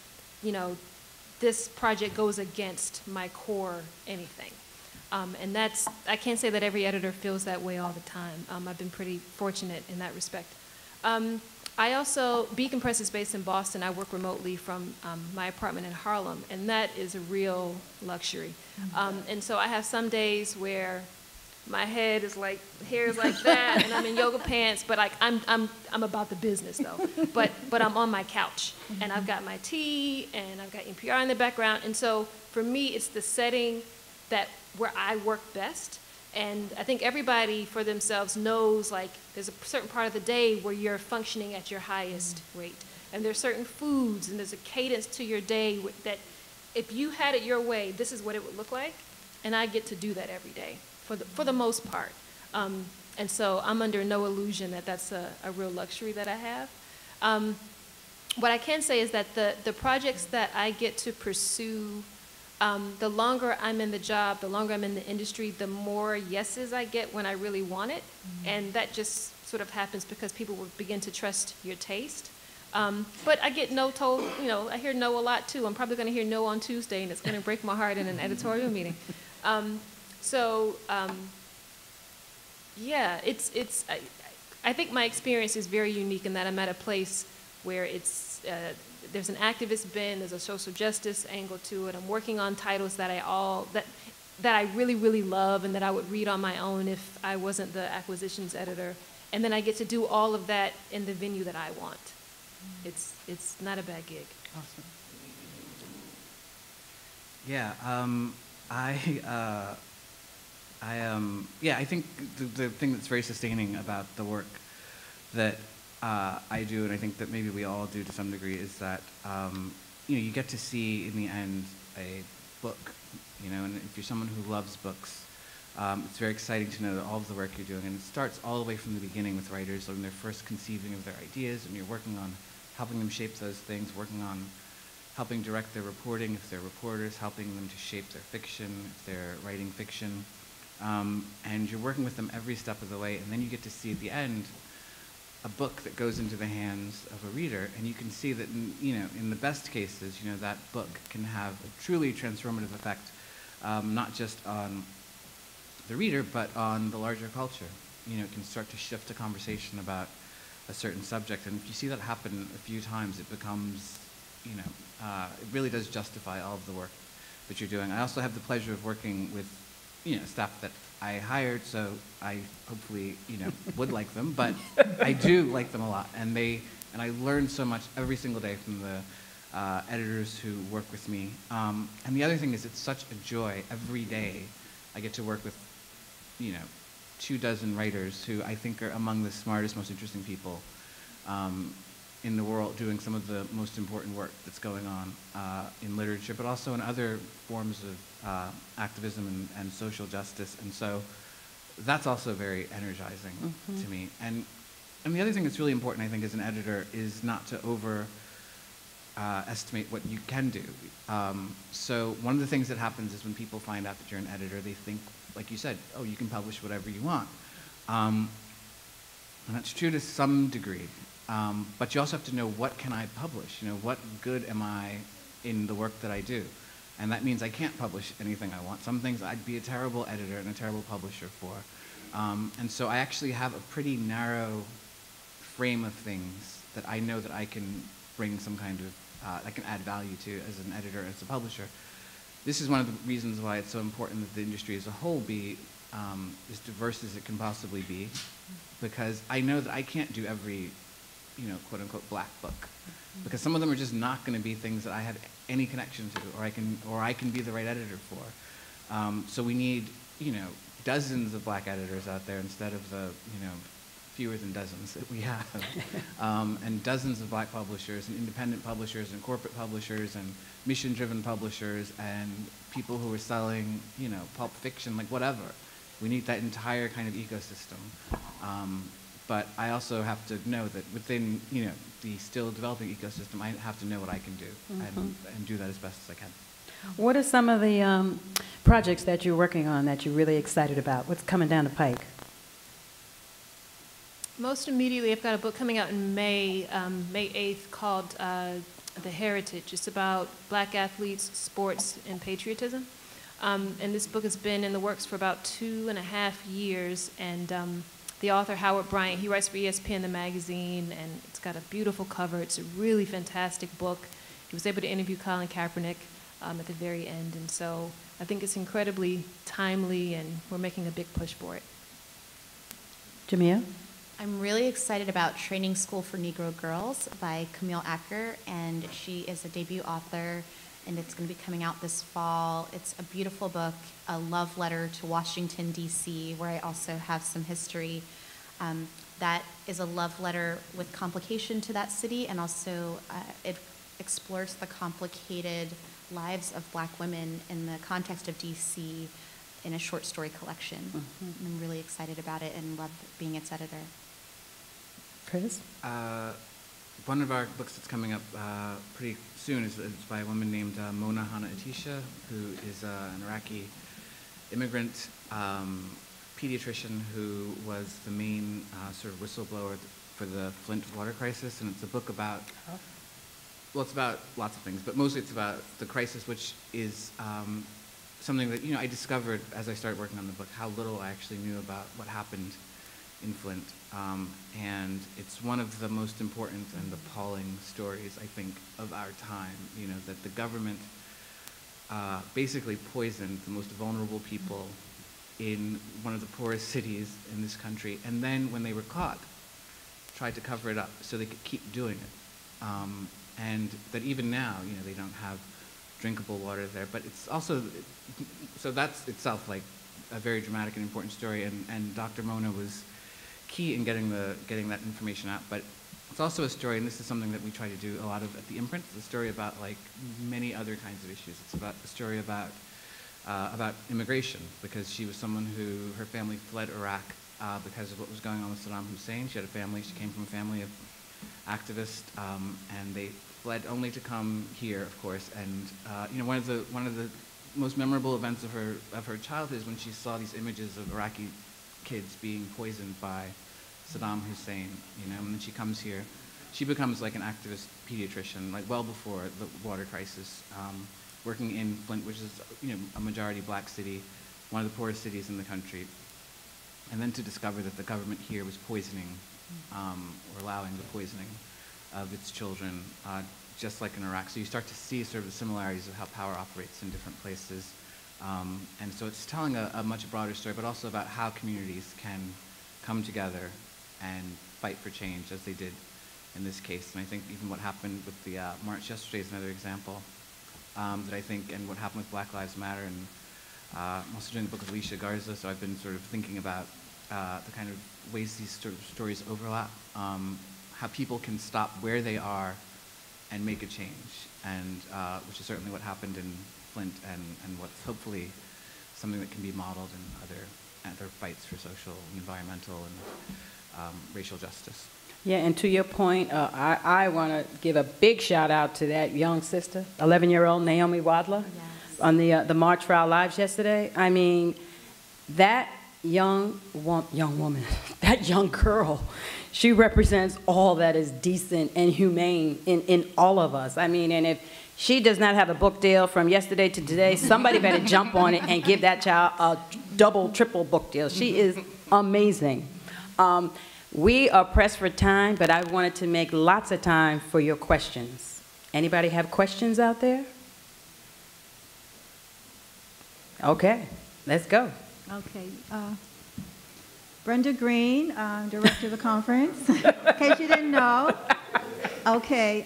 this project goes against my core anything. And I can't say that every editor feels that way all the time. I've been pretty fortunate in that respect. I also, Beacon Press is based in Boston. I work remotely from my apartment in Harlem, and that is a real luxury. And so I have some days where my hair is like that, and I'm in yoga pants, but I'm about the business though. But I'm on my couch, and I've got my tea, and I've got NPR in the background, and so for me, it's the setting where I work best. And I think everybody for themselves knows, there's a certain part of the day where you're functioning at your highest rate. And there's certain foods, and there's a cadence to your day that if you had it your way, this is what it would look like. And I get to do that every day for the most part. And so I'm under no illusion that that's a real luxury that I have. What I can say is that the projects that I get to pursue, the longer I'm in the job, the longer I'm in the industry, the more yeses I get when I really want it. And that just sort of happens because people will begin to trust your taste. But I get no told, I hear no a lot too. I'm probably going to hear no on Tuesday, and it's going to break my heart in an editorial meeting. Yeah, I think my experience is very unique in that I'm at a place where it's there's an activist bend, there's a social justice angle to it. I'm working on titles that I really, really love and that I would read on my own if I wasn't the acquisitions editor. And then I get to do all of that in the venue that I want. It's not a bad gig. Awesome. Yeah, I think the thing that's very sustaining about the work that I do, and I think that maybe we all do to some degree, is that you get to see in the end a book, and if you're someone who loves books, it's very exciting to know that all of the work you're doing, and it starts all the way from the beginning with writers when they're first conceiving of their ideas, and you're working on helping them shape those things, working on helping direct their reporting if they're reporters, helping them to shape their fiction if they're writing fiction, and you're working with them every step of the way, and then you get to see at the end a book that goes into the hands of a reader, and you can see that, in the best cases, that book can have a truly transformative effect, not just on the reader, but on the larger culture. It can start to shift a conversation about a certain subject, and if you see that happen a few times, it becomes, it really does justify all of the work that you're doing. I also have the pleasure of working with, staff that I hired, so I hopefully, would like them, but I do like them a lot, and I learn so much every single day from the editors who work with me. And the other thing is, it's such a joy every day. I get to work with, 24 writers who I think are among the smartest, most interesting people in the world, doing some of the most important work that's going on in literature, but also in other forms of activism and social justice. And so that's also very energizing to me. And the other thing that's really important, I think, as an editor, is not to estimate what you can do. So one of the things that happens is when people find out that you're an editor, they think, like you said, oh, you can publish whatever you want. And that's true to some degree. But you also have to know, what can I publish? What good am I in the work that I do? And that means I can't publish anything I want. Some things I'd be a terrible editor and a terrible publisher for. And so I actually have a pretty narrow frame of things that I know that I can bring some kind of, I can add value to as an editor, as a publisher. This is one of the reasons why it's so important that the industry as a whole be as diverse as it can possibly be, because I know that I can't do every, quote unquote black book, because some of them are just not going to be things that I have any connection to, or I can be the right editor for. So we need, dozens of black editors out there instead of the, fewer than dozens that we have, and dozens of black publishers and independent publishers and corporate publishers and mission-driven publishers and people who are selling, pulp fiction, like whatever. We need that entire kind of ecosystem. But I also have to know that within, the still developing ecosystem, I have to know what I can do and do that as best as I can. What are some of the projects that you're working on that you're really excited about? What's coming down the pike? Most immediately, I've got a book coming out in May 8th, called The Heritage. It's about black athletes, sports, and patriotism. And this book has been in the works for about 2.5 years. And the author, Howard Bryant, he writes for ESPN, the magazine, and it's got a beautiful cover. It's a really fantastic book. He was able to interview Colin Kaepernick at the very end. And so I think it's incredibly timely, and we're making a big push for it. Jamia? I'm really excited about Training School for Negro Girls by Camille Acker, and she is a debut author, and it's going to be coming out this fall. It's a beautiful book, a love letter to Washington, D.C., where I also have some history. That is a love letter with complication to that city, and also it explores the complicated lives of black women in the context of D.C. in a short story collection. I'm really excited about it and love being its editor. Chris? One of our books that's coming up pretty soon is by a woman named Mona Hana Atisha, who is an Iraqi immigrant pediatrician who was the main sort of whistleblower for the Flint water crisis. And it's a book about, well, it's about lots of things, but mostly it's about the crisis, which is something that, I discovered as I started working on the book, how little I actually knew about what happened in Flint. And it's one of the most important and appalling stories, I think, of our time, you know, that the government basically poisoned the most vulnerable people in one of the poorest cities in this country, and then when they were caught, tried to cover it up so they could keep doing it. And that even now, you know, they don't have drinkable water there, but it's also, so that's itself like a very dramatic and important story, and Dr. Mona was key in getting that information out, but it's also a story, and this is something that we try to do a lot of at the imprint, it's a story about like many other kinds of issues. It's about a story about immigration, because she was someone who, her family fled Iraq because of what was going on with Saddam Hussein. She had a family, she came from a family of activists, and they fled only to come here, of course. And you know, one of the most memorable events of her childhood is when she saw these images of Iraqi kids being poisoned by Saddam Hussein. You know, and then she comes here, she becomes like an activist pediatrician, like well before the water crisis, working in Flint, which is, you know, a majority black city, one of the poorest cities in the country. And then to discover that the government here was poisoning, or allowing the poisoning of its children, just like in Iraq. So you start to see sort of the similarities of how power operates in different places. And so it's telling a much broader story, but also about how communities can come together and fight for change, as they did in this case. And I think even what happened with the march yesterday is another example that I think, and what happened with Black Lives Matter. And I'm also doing the book with Alicia Garza, so I've been sort of thinking about the kind of ways these sort of stories overlap, how people can stop where they are and make a change, and which is certainly what happened in Flint, and what's hopefully something that can be modeled in other fights for social, environmental, and racial justice. Yeah, and to your point, I want to give a big shout out to that young sister, 11-year-old Naomi Wadler, yes, on the March for Our Lives yesterday. I mean, that young woman, that young girl, she represents all that is decent and humane in all of us. I mean, and if she does not have a book deal from yesterday to today, somebody better jump on it and give that child a double, triple book deal. She is amazing. We are pressed for time, but I wanted to make lots of time for your questions. Anybody have questions out there? Okay, let's go. Okay. Brenda Green, director of the conference, in case you didn't know. Okay.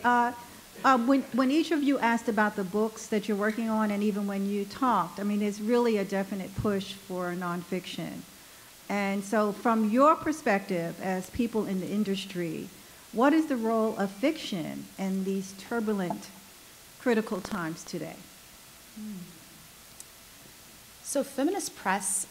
When each of you asked about the books that you're working on, and even when you talked, I mean, there's really a definite push for nonfiction. And so from your perspective as people in the industry, what is the role of fiction in these turbulent, critical times today? So Feminist Press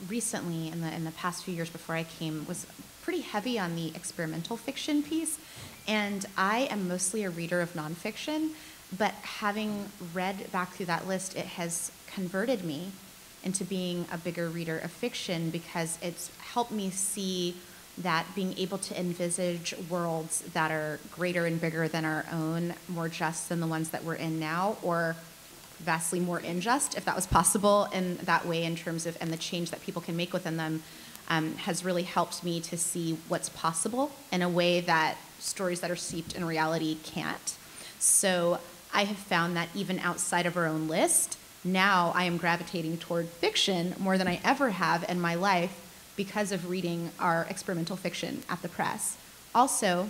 recently, in the past few years before I came, was pretty heavy on the experimental fiction piece. And I am mostly a reader of nonfiction, but having read back through that list, it has converted me into being a bigger reader of fiction, because it's helped me see that being able to envisage worlds that are greater and bigger than our own, more just than the ones that we're in now, or vastly more unjust, if that was possible in that way, in terms of, and the change that people can make within them, has really helped me to see what's possible in a way that stories that are steeped in reality can't. So I have found that even outside of our own list, now I am gravitating toward fiction more than I ever have in my life because of reading our experimental fiction at the press. Also,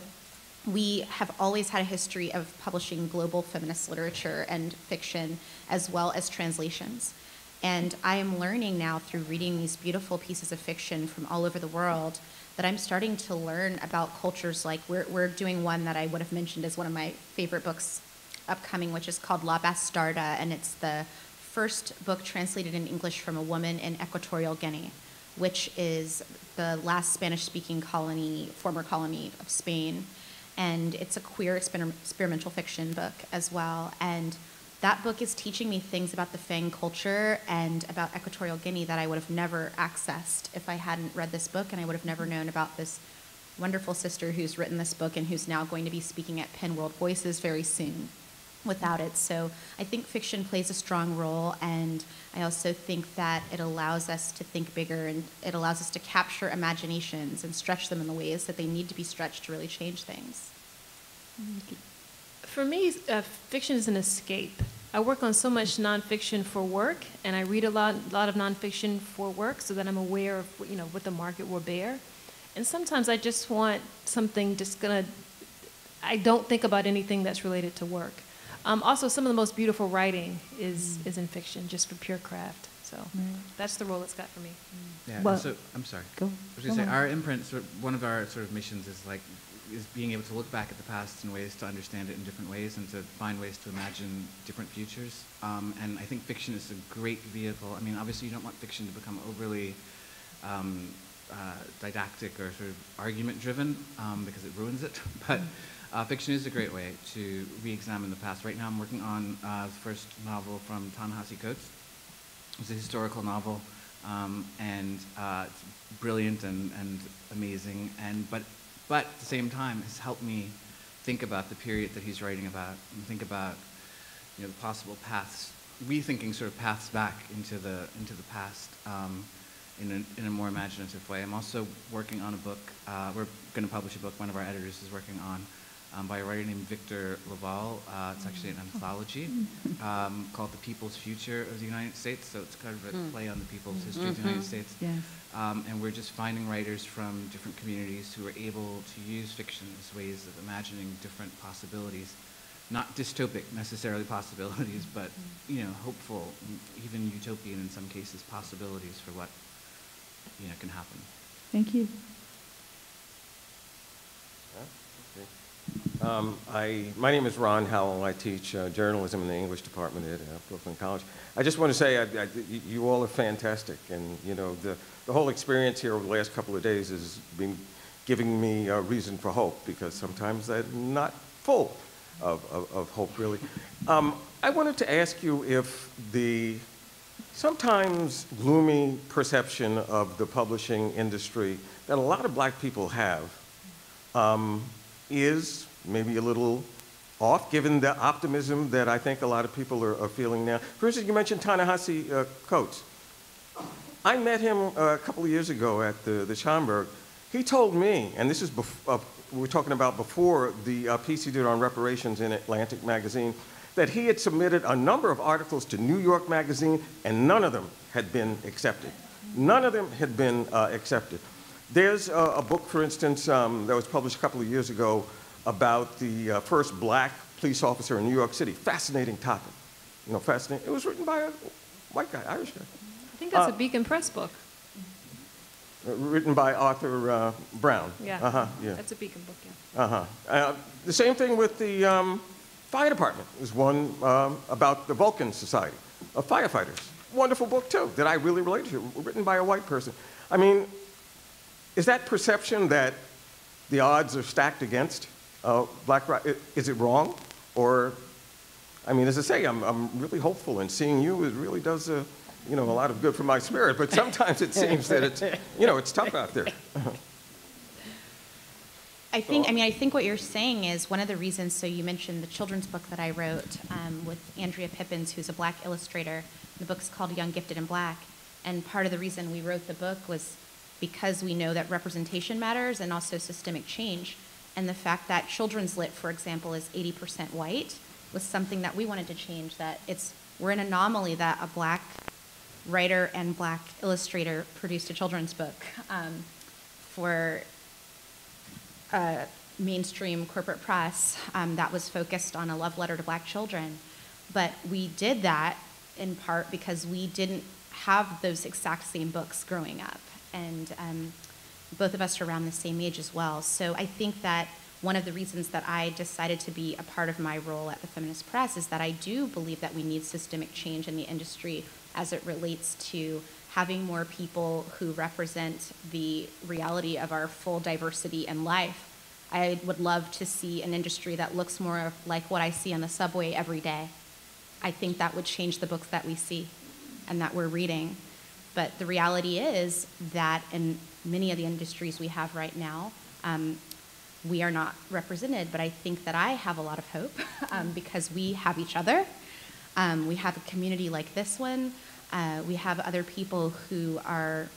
we have always had a history of publishing global feminist literature and fiction, as well as translations. And I am learning now through reading these beautiful pieces of fiction from all over the world that I'm starting to learn about cultures like, we're doing one that I would have mentioned as one of my favorite books upcoming, which is called La Bastarda, and it's the first book translated in English from a woman in Equatorial Guinea, which is the last Spanish-speaking colony, former colony of Spain. And it's a queer experimental fiction book as well. And that book is teaching me things about the Fang culture and about Equatorial Guinea that I would have never accessed if I hadn't read this book, and I would have never known about this wonderful sister who's written this book and who's now going to be speaking at Penn World Voices very soon. without it. So I think fiction plays a strong role, and I also think that it allows us to think bigger, and it allows us to capture imaginations and stretch them in the ways that they need to be stretched to really change things. For me, fiction is an escape. I work on so much nonfiction for work, and I read a lot of nonfiction for work so that I'm aware of what the market will bear. And sometimes I just want something I don't think about anything that's related to work. Also, some of the most beautiful writing is in fiction, just for pure craft. So that's the role it's got for me. Yeah, Well, so I'm sorry. Go. I was going to say, our imprint, one of our sort of missions is being able to look back at the past in ways to understand it in different ways and to find ways to imagine different futures. And I think fiction is a great vehicle. I mean, obviously you don't want fiction to become overly didactic or sort of argument-driven because it ruins it. But fiction is a great way to re-examine the past. Right now I'm working on the first novel from Ta-Nehisi Coates. It's a historical novel, and it's brilliant and amazing, but at the same time has helped me think about the period that he's writing about and think about the possible paths, rethinking sort of paths back into the past in a more imaginative way. I'm also working on a book. We're going to publish a book. One of our editors is working on by a writer named Victor Laval. It's actually an anthology called The People's Future of the United States. So it's kind of a play on the people's history of the United States. Yes. And we're just finding writers from different communities who are able to use fiction as ways of imagining different possibilities. Not dystopic necessarily possibilities, but hopeful, even utopian in some cases, possibilities for what can happen. Thank you. My name is Ron Howell. I teach journalism in the English department at Brooklyn College. I just want to say you all are fantastic, and the whole experience here over the last couple of days has been giving me a reason for hope, because sometimes I'm not full of hope, really. I wanted to ask you if the sometimes gloomy perception of the publishing industry that a lot of black people have is maybe a little off, given the optimism that I think a lot of people are feeling now. For instance, you mentioned Ta-Nehisi Coates. I met him a couple of years ago at the Schomburg. He told me, and this is we're talking about before the piece he did on reparations in Atlantic Magazine, that he had submitted a number of articles to New York Magazine, and none of them had been accepted. None of them had been accepted. There's a book, for instance, that was published a couple of years ago about the first black police officer in New York City. Fascinating topic. Fascinating. It was written by a white guy, Irish guy. I think that's a Beacon Press book. Written by Arthur Brown. Yeah. Yeah. That's a Beacon book, yeah. The same thing with the fire department. There's one about the Vulcan Society of Firefighters. Wonderful book, too, that I really relate to, written by a white person. I mean, is that perception that the odds are stacked against black writers, is it wrong? Or, I mean, as I say, I'm really hopeful, and seeing you, it really does a lot of good for my spirit, but sometimes it seems that it's tough out there. I think what you're saying is one of the reasons, so you mentioned the children's book that I wrote with Andrea Pippins, who's a black illustrator. The book's called Young, Gifted, and Black. And part of the reason we wrote the book was because we know that representation matters and also systemic change. And the fact that children's lit, for example, is 80% white was something that we wanted to change, that we're an anomaly that a black writer and black illustrator produced a children's book for mainstream corporate press that was focused on a love letter to black children. But we did that in part because we didn't have those exact same books growing up. And both of us are around the same age as well. So I think that one of the reasons that I decided to be a part of my role at the Feminist Press is that I do believe that we need systemic change in the industry as it relates to having more people who represent the reality of our full diversity in life. I would love to see an industry that looks more like what I see on the subway every day. I think that would change the books that we see and that we're reading. But the reality is that in many of the industries we have right now, we are not represented, but I think that I have a lot of hope because we have each other. We have a community like this one. We have other people who are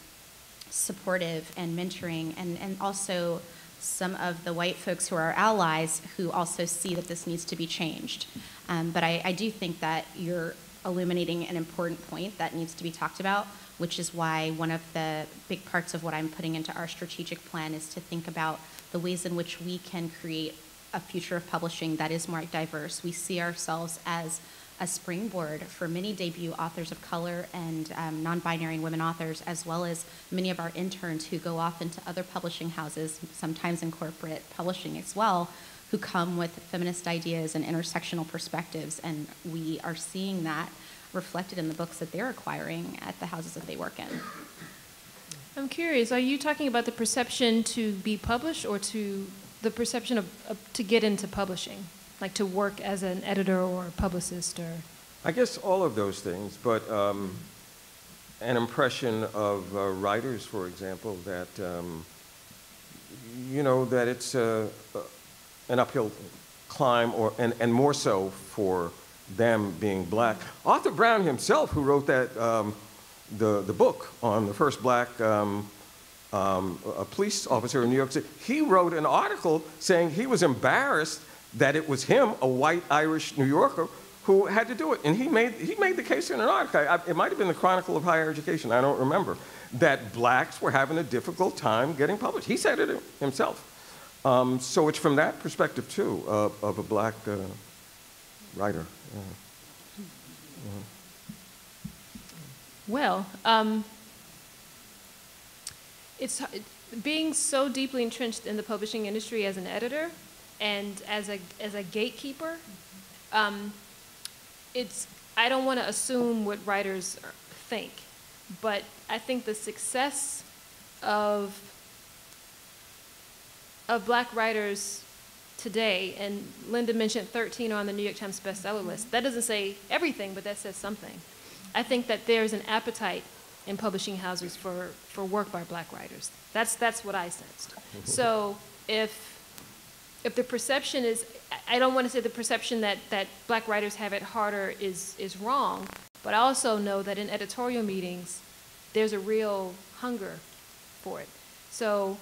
supportive and mentoring, and also some of the white folks who are our allies who also see that this needs to be changed. But I do think that you're illuminating an important point that needs to be talked about, which is why one of the big parts of what I'm putting into our strategic plan is to think about the ways in which we can create a future of publishing that is more diverse. We see ourselves as a springboard for many debut authors of color and non-binary and women authors, as well as many of our interns who go off into other publishing houses, sometimes in corporate publishing as well, who come with feminist ideas and intersectional perspectives, and we are seeing that reflected in the books that they're acquiring at the houses that they work in. I'm curious, are you talking about the perception to be published or to the perception of to get into publishing, like to work as an editor or a publicist? Or I guess all of those things, but an impression of writers, for example, that, you know, that it's an uphill climb, and more so for them being black. Arthur Brown himself, who wrote that, the book on the first black police officer in New York City, he wrote an article saying he was embarrassed that it was him, a white Irish New Yorker, who had to do it. And he made the case in an article, it might have been the Chronicle of Higher Education, I don't remember, that blacks were having a difficult time getting published. He said it himself. So it's from that perspective, too, of a black writer. Well, it's being so deeply entrenched in the publishing industry as an editor and as a gatekeeper. I don't want to assume what writers think, but I think the success of black writers today, and Linda mentioned 13 on the New York Times bestseller list. That doesn't say everything, but that says something. I think that there's an appetite in publishing houses for work by black writers. That's what I sensed. So if the perception is, I don't want to say the perception that black writers have it harder is wrong, but I also know that in editorial meetings, there's a real hunger for it. So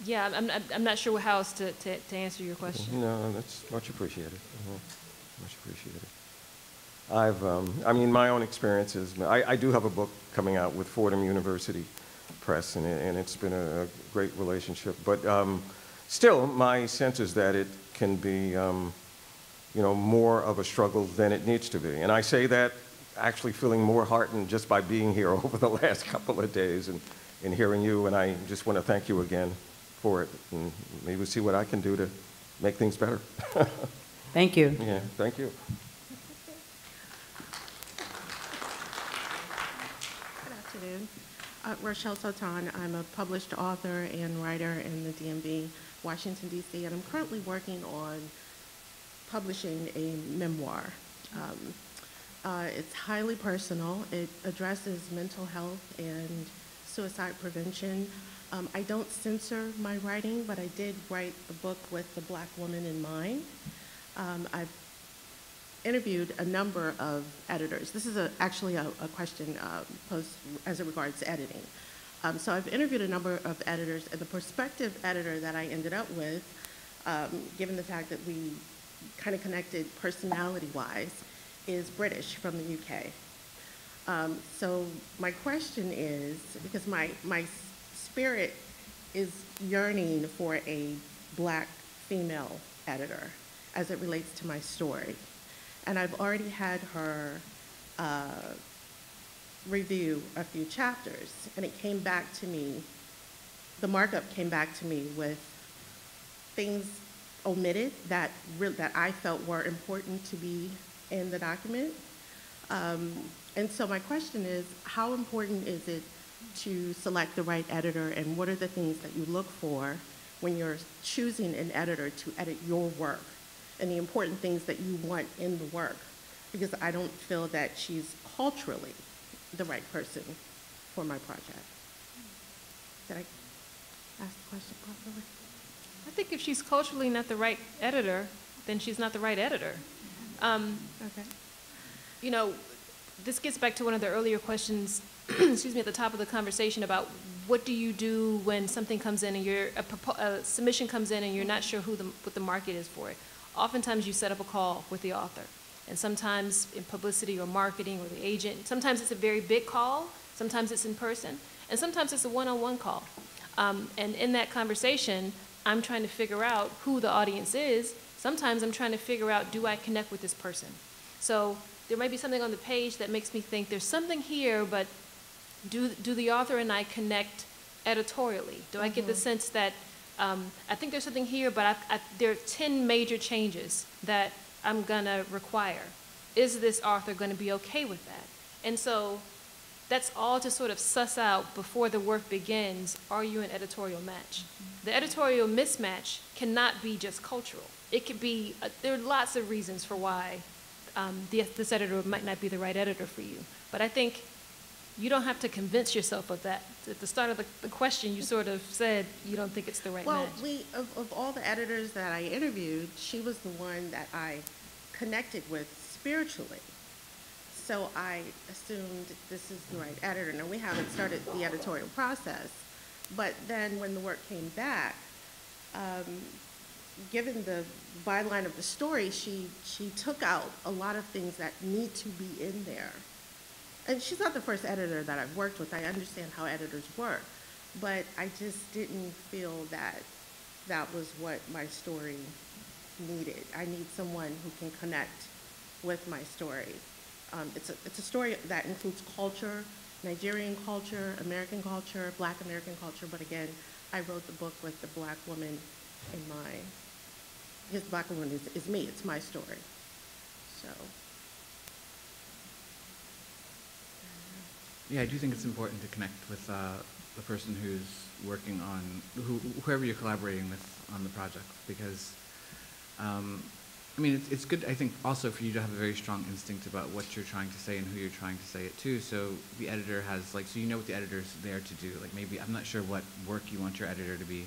yeah, I'm not sure how else to answer your question. No, that's much appreciated. Much appreciated. I mean, my own experiences, I do have a book coming out with Fordham University Press, and it's been a great relationship. But still, my sense is that it can be, you know, more of a struggle than it needs to be. And I say that actually feeling more heartened just by being here over the last couple of days and hearing you, and I just want to thank you again for it, and maybe we'll see what I can do to make things better. Thank you. Yeah, thank you. Good afternoon. Rochelle Sultan. I'm a published author and writer in the DMV, Washington, D.C., and I'm currently working on publishing a memoir. It's highly personal. It addresses mental health and suicide prevention. I don't censor my writing, but I did write the book with the black woman in mind. I've interviewed a number of editors. This is actually a question posed as it regards to editing. So I've interviewed a number of editors, and the prospective editor that I ended up with, given the fact that we kind of connected personality-wise, is British from the UK. So my question is, because my spirit is yearning for a black female editor as it relates to my story. And I've already had her review a few chapters, and it came back to me, the markup came back to me with things omitted that I felt were important to be in the document. And so my question is, how important is it to select the right editor, and what are the things that you look for when you're choosing an editor to edit your work, and the important things that you want in the work? Because I don't feel that she's culturally the right person for my project. Did I ask the question properly? I think if she's culturally not the right editor, then she's not the right editor. Okay. You know, this gets back to one of the earlier questions, excuse me, at the top of the conversation about what do you do when something comes in and a submission comes in and you're not sure what the market is for it. Oftentimes you set up a call with the author. And sometimes in publicity or marketing or the agent, sometimes it's a very big call, sometimes it's in person, and sometimes it's a one-on-one call. And in that conversation, I'm trying to figure out who the audience is. Sometimes I'm trying to figure out, do I connect with this person? So there might be something on the page that makes me think there's something here, but do the author and I connect editorially? Do I get the sense that I think there's something here, but there are 10 major changes that I'm gonna require. Is this author gonna be okay with that? And so that's all to sort of suss out before the work begins, are you an editorial match? The editorial mismatch cannot be just cultural. It could be, there are lots of reasons for why this editor might not be the right editor for you. But I think you don't have to convince yourself of that. At the start of the question, you sort of said you don't think it's the right match. Well, of all the editors that I interviewed, she was the one that I connected with spiritually. So I assumed this is the right editor. Now, we haven't started the editorial process, but then when the work came back, given the byline of the story, she took out a lot of things that need to be in there. And she's not the first editor that I've worked with. I understand how editors work, but I just didn't feel that that was what my story needed. I need someone who can connect with my story. It's a story that includes culture, Nigerian culture, American culture, Black American culture, but again, I wrote the book with the Black woman in mind. Because the Black woman is me, it's my story. So. Yeah, I do think it's important to connect with the person who's working on, whoever you're collaborating with on the project, because, I mean, it's good, I think, also for you to have a very strong instinct about what you're trying to say and who you're trying to say it to, so the editor has, like, so you know what the editor's there to do. Like, maybe, I'm not sure what work you want your editor to be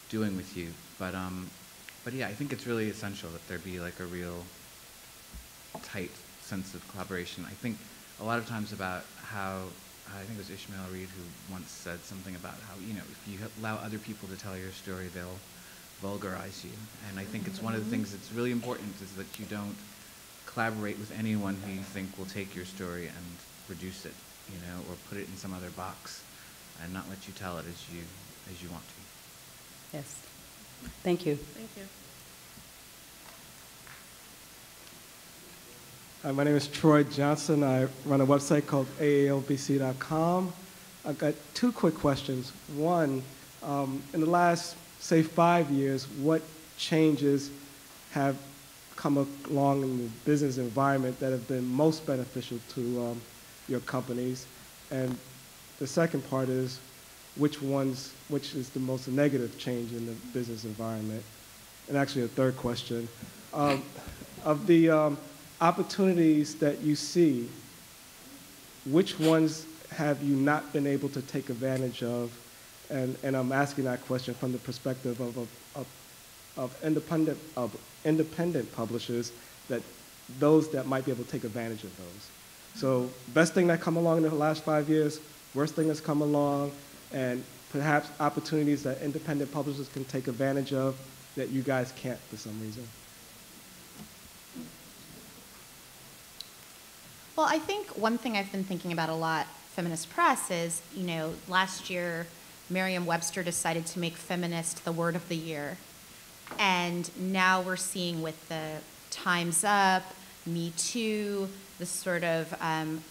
doing with you, but yeah, I think it's really essential that there be, like, a real tight sense of collaboration. I think a lot of times about how, I think it was Ishmael Reed who once said something about how, you know, if you allow other people to tell your story, they'll vulgarize you. And I think it's one of the things that's really important is that you don't collaborate with anyone who you think will take your story and reduce it, you know, or put it in some other box and not let you tell it as you want to. Yes. Thank you. Thank you. My name is Troy Johnson. I run a website called AALBC.com. I've got two quick questions. One, in the last, say, 5 years, what changes have come along in the business environment that have been most beneficial to your companies? And the second part is, which is the most negative change in the business environment? And actually a third question. Of the opportunities that you see, which ones have you not been able to take advantage of? And I'm asking that question from the perspective of independent publishers, that those that might be able to take advantage of those. So best thing that come along in the last 5 years, worst thing that's come along, and perhaps opportunities that independent publishers can take advantage of that you guys can't for some reason. Well, I think one thing I've been thinking about a lot, Feminist Press, is, you know, last year, Merriam-Webster decided to make feminist the word of the year. And now we're seeing with the Time's Up, Me Too, the sort of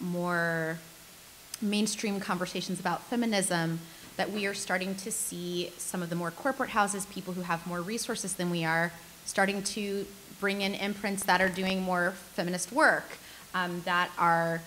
more mainstream conversations about feminism, that we are starting to see some of the more corporate houses, people who have more resources than we are, starting to bring in imprints that are doing more feminist work. That are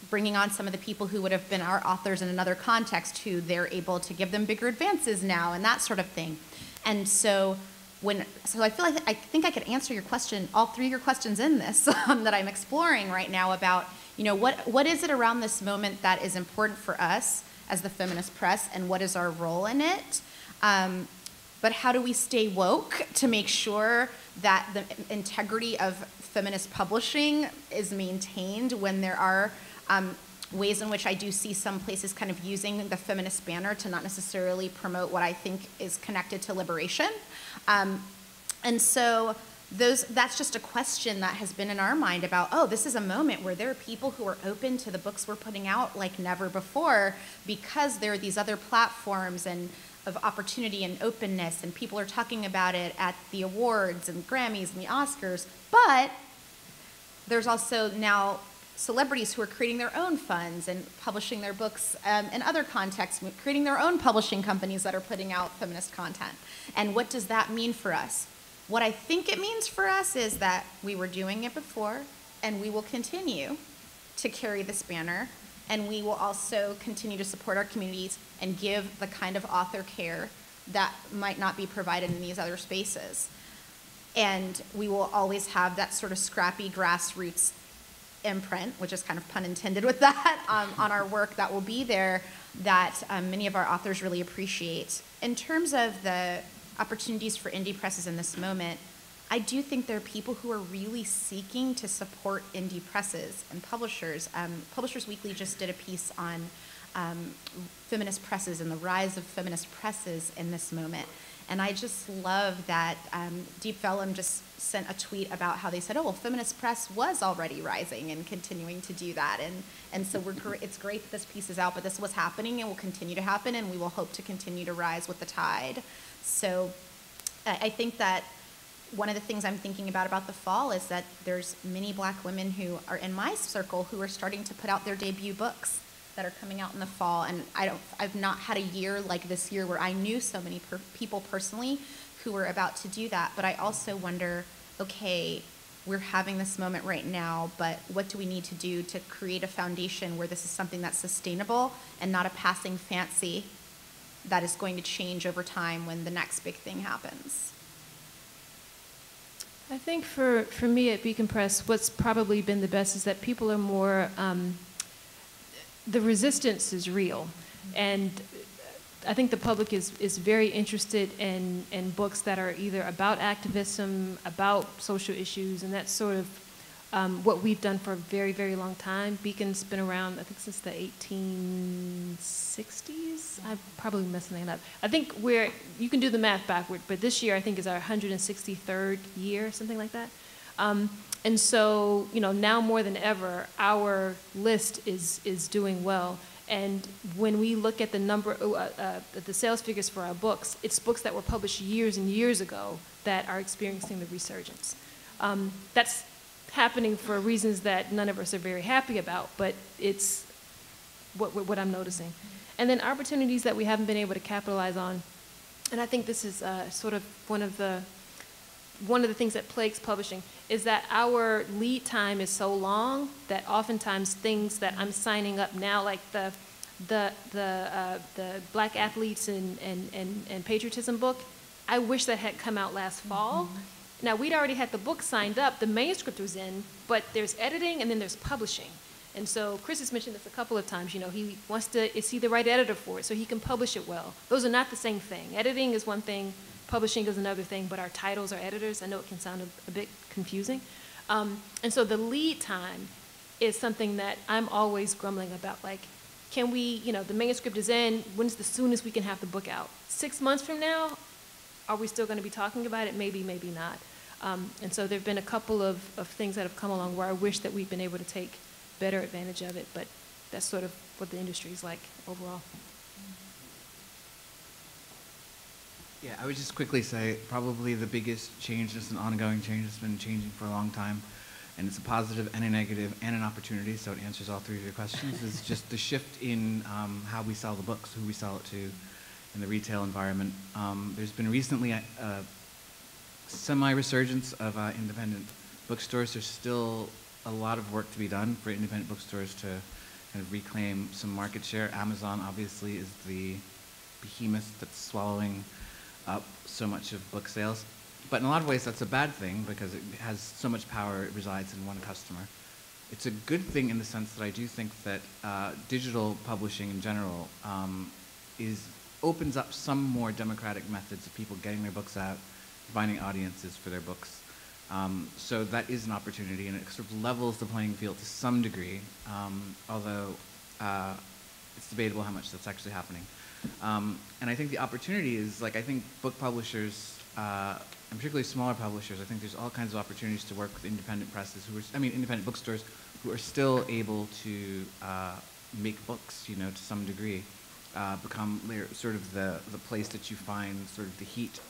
bringing on some of the people who would have been our authors in another context, who they're able to give them bigger advances now and that sort of thing. And so I feel like I think I could answer your question, all three of your questions in this that I'm exploring right now about, you know, what is it around this moment that is important for us as the Feminist Press, and what is our role in it? but how do we stay woke to make sure that the integrity of feminist publishing is maintained when there are ways in which I do see some places kind of using the feminist banner to not necessarily promote what I think is connected to liberation. And so that's just a question that has been in our mind about, oh, this is a moment where there are people who are open to the books we're putting out like never before, because there are these other platforms and of opportunity and openness, and people are talking about it at the awards and Grammys and the Oscars. But there's also now celebrities who are creating their own funds and publishing their books in other contexts, creating their own publishing companies that are putting out feminist content. And what does that mean for us? What I think it means for us is that we were doing it before, and we will continue to carry this banner, and we will also continue to support our communities and give the kind of author care that might not be provided in these other spaces. And we will always have that sort of scrappy grassroots imprint, which is kind of pun intended with that, on our work that will be there, that many of our authors really appreciate. In terms of the opportunities for indie presses in this moment, I do think there are people who are really seeking to support indie presses and publishers. Publishers Weekly just did a piece on feminist presses and the rise of feminist presses in this moment. And I just love that Deep Vellum just sent a tweet about how they said, oh, well, feminist press was already rising and continuing to do that. And so it's great that this piece is out, but this was happening and will continue to happen, and we will hope to continue to rise with the tide. So I think that one of the things I'm thinking about the fall is that there's many Black women who are in my circle who are starting to put out their debut books that are coming out in the fall. And I've not had a year like this year where I knew so many people personally who were about to do that. But I also wonder, okay, we're having this moment right now, but what do we need to do to create a foundation where this is something that's sustainable and not a passing fancy that is going to change over time when the next big thing happens? I think for me at Beacon Press, what's probably been the best is that people are more, the resistance is real. And I think the public is very interested in books that are either about activism, about social issues, and that's sort of what we've done for a very, very long time. Beacon's been around, I think, since the 1860s. I'm probably messing that up. I think you can do the math backward, but this year I think is our 163rd year, something like that. And so, now more than ever, our list is doing well. And when we look at the number, the sales figures for our books, it's books that were published years and years ago that are experiencing the resurgence. That's happening for reasons that none of us are very happy about, but it's what I'm noticing. And then opportunities that we haven't been able to capitalize on, and I think this is sort of one of the things that plagues publishing, is that our lead time is so long that oftentimes things that I'm signing up now, like the Black Athletes and Patriotism book, I wish that had come out last fall. Now, we'd already had the book signed up, the manuscript was in, but there's editing and then there's publishing. And so Chris has mentioned this a couple of times, he wants to see the right editor for it so he can publish it well. Those are not the same thing. Editing is one thing, publishing is another thing, but our titles are editors. I know it can sound a bit confusing. And so the lead time is something that I'm always grumbling about. Like, can we, the manuscript is in, when's the soonest we can have the book out? 6 months from now, are we still going to be talking about it? Maybe, maybe not. And so there have been a couple of things that have come along where I wish that we've been able to take better advantage of it, but that's sort of what the industry is like overall. Yeah, I would just quickly say probably the biggest change, just an ongoing change that's been changing for a long time, and it's a positive and a negative and an opportunity, so it answers all three of your questions, is just the shift in how we sell the books, who we sell it to in the retail environment. There's been recently a semi-resurgence of independent bookstores. There's still a lot of work to be done for independent bookstores to kind of reclaim some market share. Amazon obviously is the behemoth that's swallowing up so much of book sales. But in a lot of ways that's a bad thing because it has so much power, it resides in one customer. It's a good thing in the sense that I do think that digital publishing in general is opens up some more democratic methods of people getting their books out, finding audiences for their books. So that is an opportunity, and it sort of levels the playing field to some degree, although it's debatable how much that's actually happening. And I think the opportunity is, like, I think book publishers, and particularly smaller publishers, I think there's all kinds of opportunities to work with independent presses, independent bookstores, who are still able to make books, you know, to some degree, become sort of the place that you find sort of the heat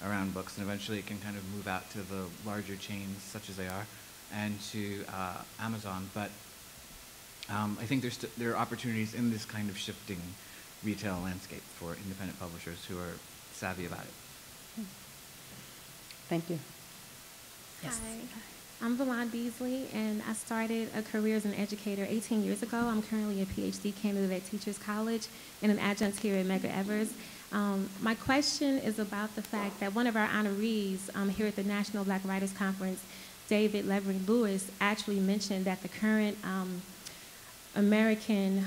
around books, and eventually it can kind of move out to the larger chains, such as they are, and to Amazon. But I think there are opportunities in this kind of shifting retail landscape for independent publishers who are savvy about it. Thank you. Yes. Hi, I'm Valon Beasley, and I started a career as an educator 18 years ago. I'm currently a PhD candidate at Teachers College and an adjunct here at MedgarEvers. My question is about the fact that one of our honorees here at the National Black Writers Conference, David Levering Lewis, actually mentioned that the current American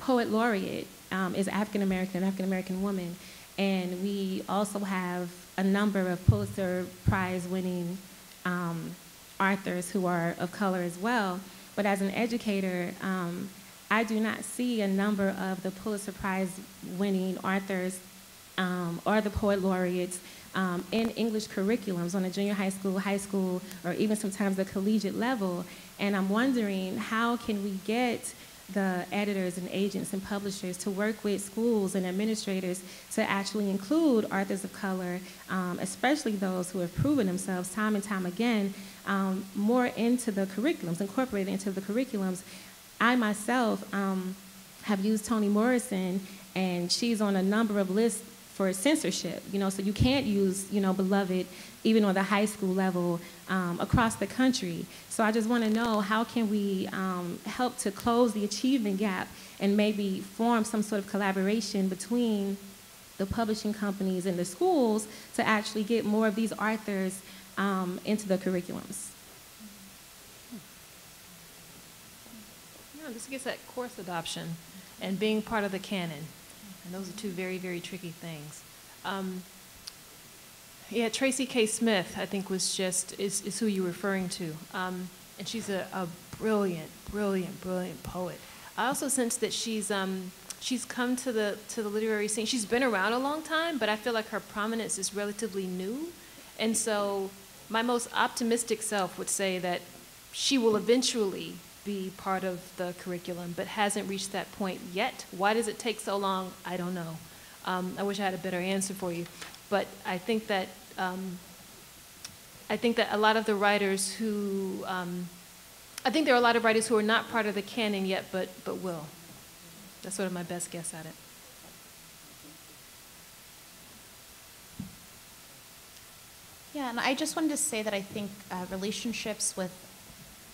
poet laureate is African-American, an African-American woman. And we also have a number of Pulitzer Prize-winning authors who are of color as well. But as an educator, I do not see a number of the Pulitzer Prize-winning authors or the poet laureates in English curriculums on a junior high school, or even sometimes the collegiate level. And I'm wondering, how can we get the editors and agents and publishers to work with schools and administrators to actually include authors of color, especially those who have proven themselves time and time again, more into the curriculums, incorporated into the curriculums. I myself have used Toni Morrison, and she's on a number of lists for censorship, you know, so you can't use, you know, Beloved even on the high school level across the country. So I just want to know, how can we help to close the achievement gap and maybe form some sort of collaboration between the publishing companies and the schools to actually get more of these authors into the curriculums? No, this gets at course adoption and being part of the canon. And those are two very, very tricky things. Yeah, Tracy K. Smith, I think, is who you're referring to. And she's a brilliant, brilliant, brilliant poet. I also sense that she's come to the literary scene. She's been around a long time, but I feel like her prominence is relatively new. And so my most optimistic self would say that she will eventually be part of the curriculum, but hasn't reached that point yet. Why does it take so long? I don't know. I wish I had a better answer for you. But I think that a lot of the writers who, I think there are a lot of writers who are not part of the canon yet, but will. That's sort of my best guess at it. Yeah, and I just wanted to say that I think relationships with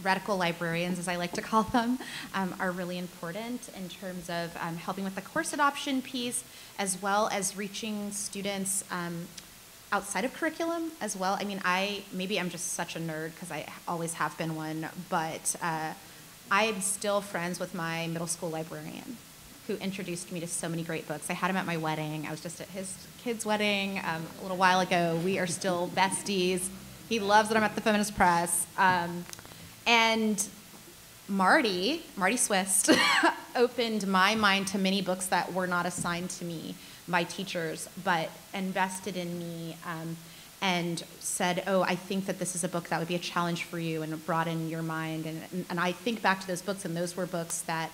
radical librarians, as I like to call them, are really important in terms of helping with the course adoption piece, as well as reaching students outside of curriculum as well. I mean, maybe I'm just such a nerd because I always have been one, but I'm still friends with my middle school librarian who introduced me to so many great books. I had him at my wedding. I was just at his kid's wedding a little while ago. We are still besties. He loves that I'm at the Feminist Press. And Marty Swist opened my mind to many books that were not assigned to me by teachers, but invested in me and said, oh, I think that this is a book that would be a challenge for you, and broaden your mind. And I think back to those books, and those were books that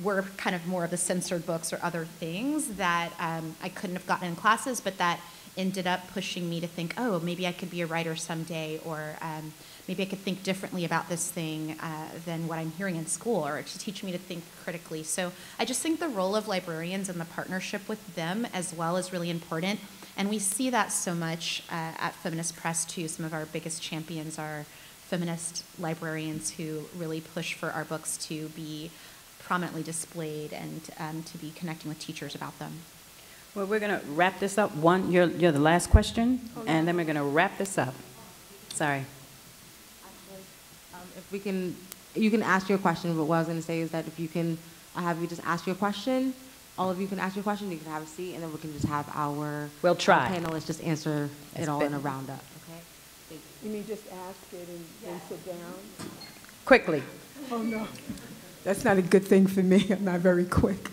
were kind of more of the censored books or other things that I couldn't have gotten in classes, but that ended up pushing me to think, oh, maybe I could be a writer someday, or maybe I could think differently about this thing than what I'm hearing in school, or to teach me to think critically. So I just think the role of librarians and the partnership with them as well is really important. And we see that so much at Feminist Press too. Some of our biggest champions are feminist librarians who really push for our books to be prominently displayed and to be connecting with teachers about them. Well, we're going to wrap this up. You're the last question, and then we're going to wrap this up. Sorry. If we can, you can ask your question, but what I was going to say is that if you can, I have you just ask your question, all of you can ask your question, you can have a seat, and then we can just have our We'll try. panelists just answer it all in a roundup, okay? Thank you. You mean just ask it and then sit down? Quickly. Oh, no. That's not a good thing for me. I'm not very quick.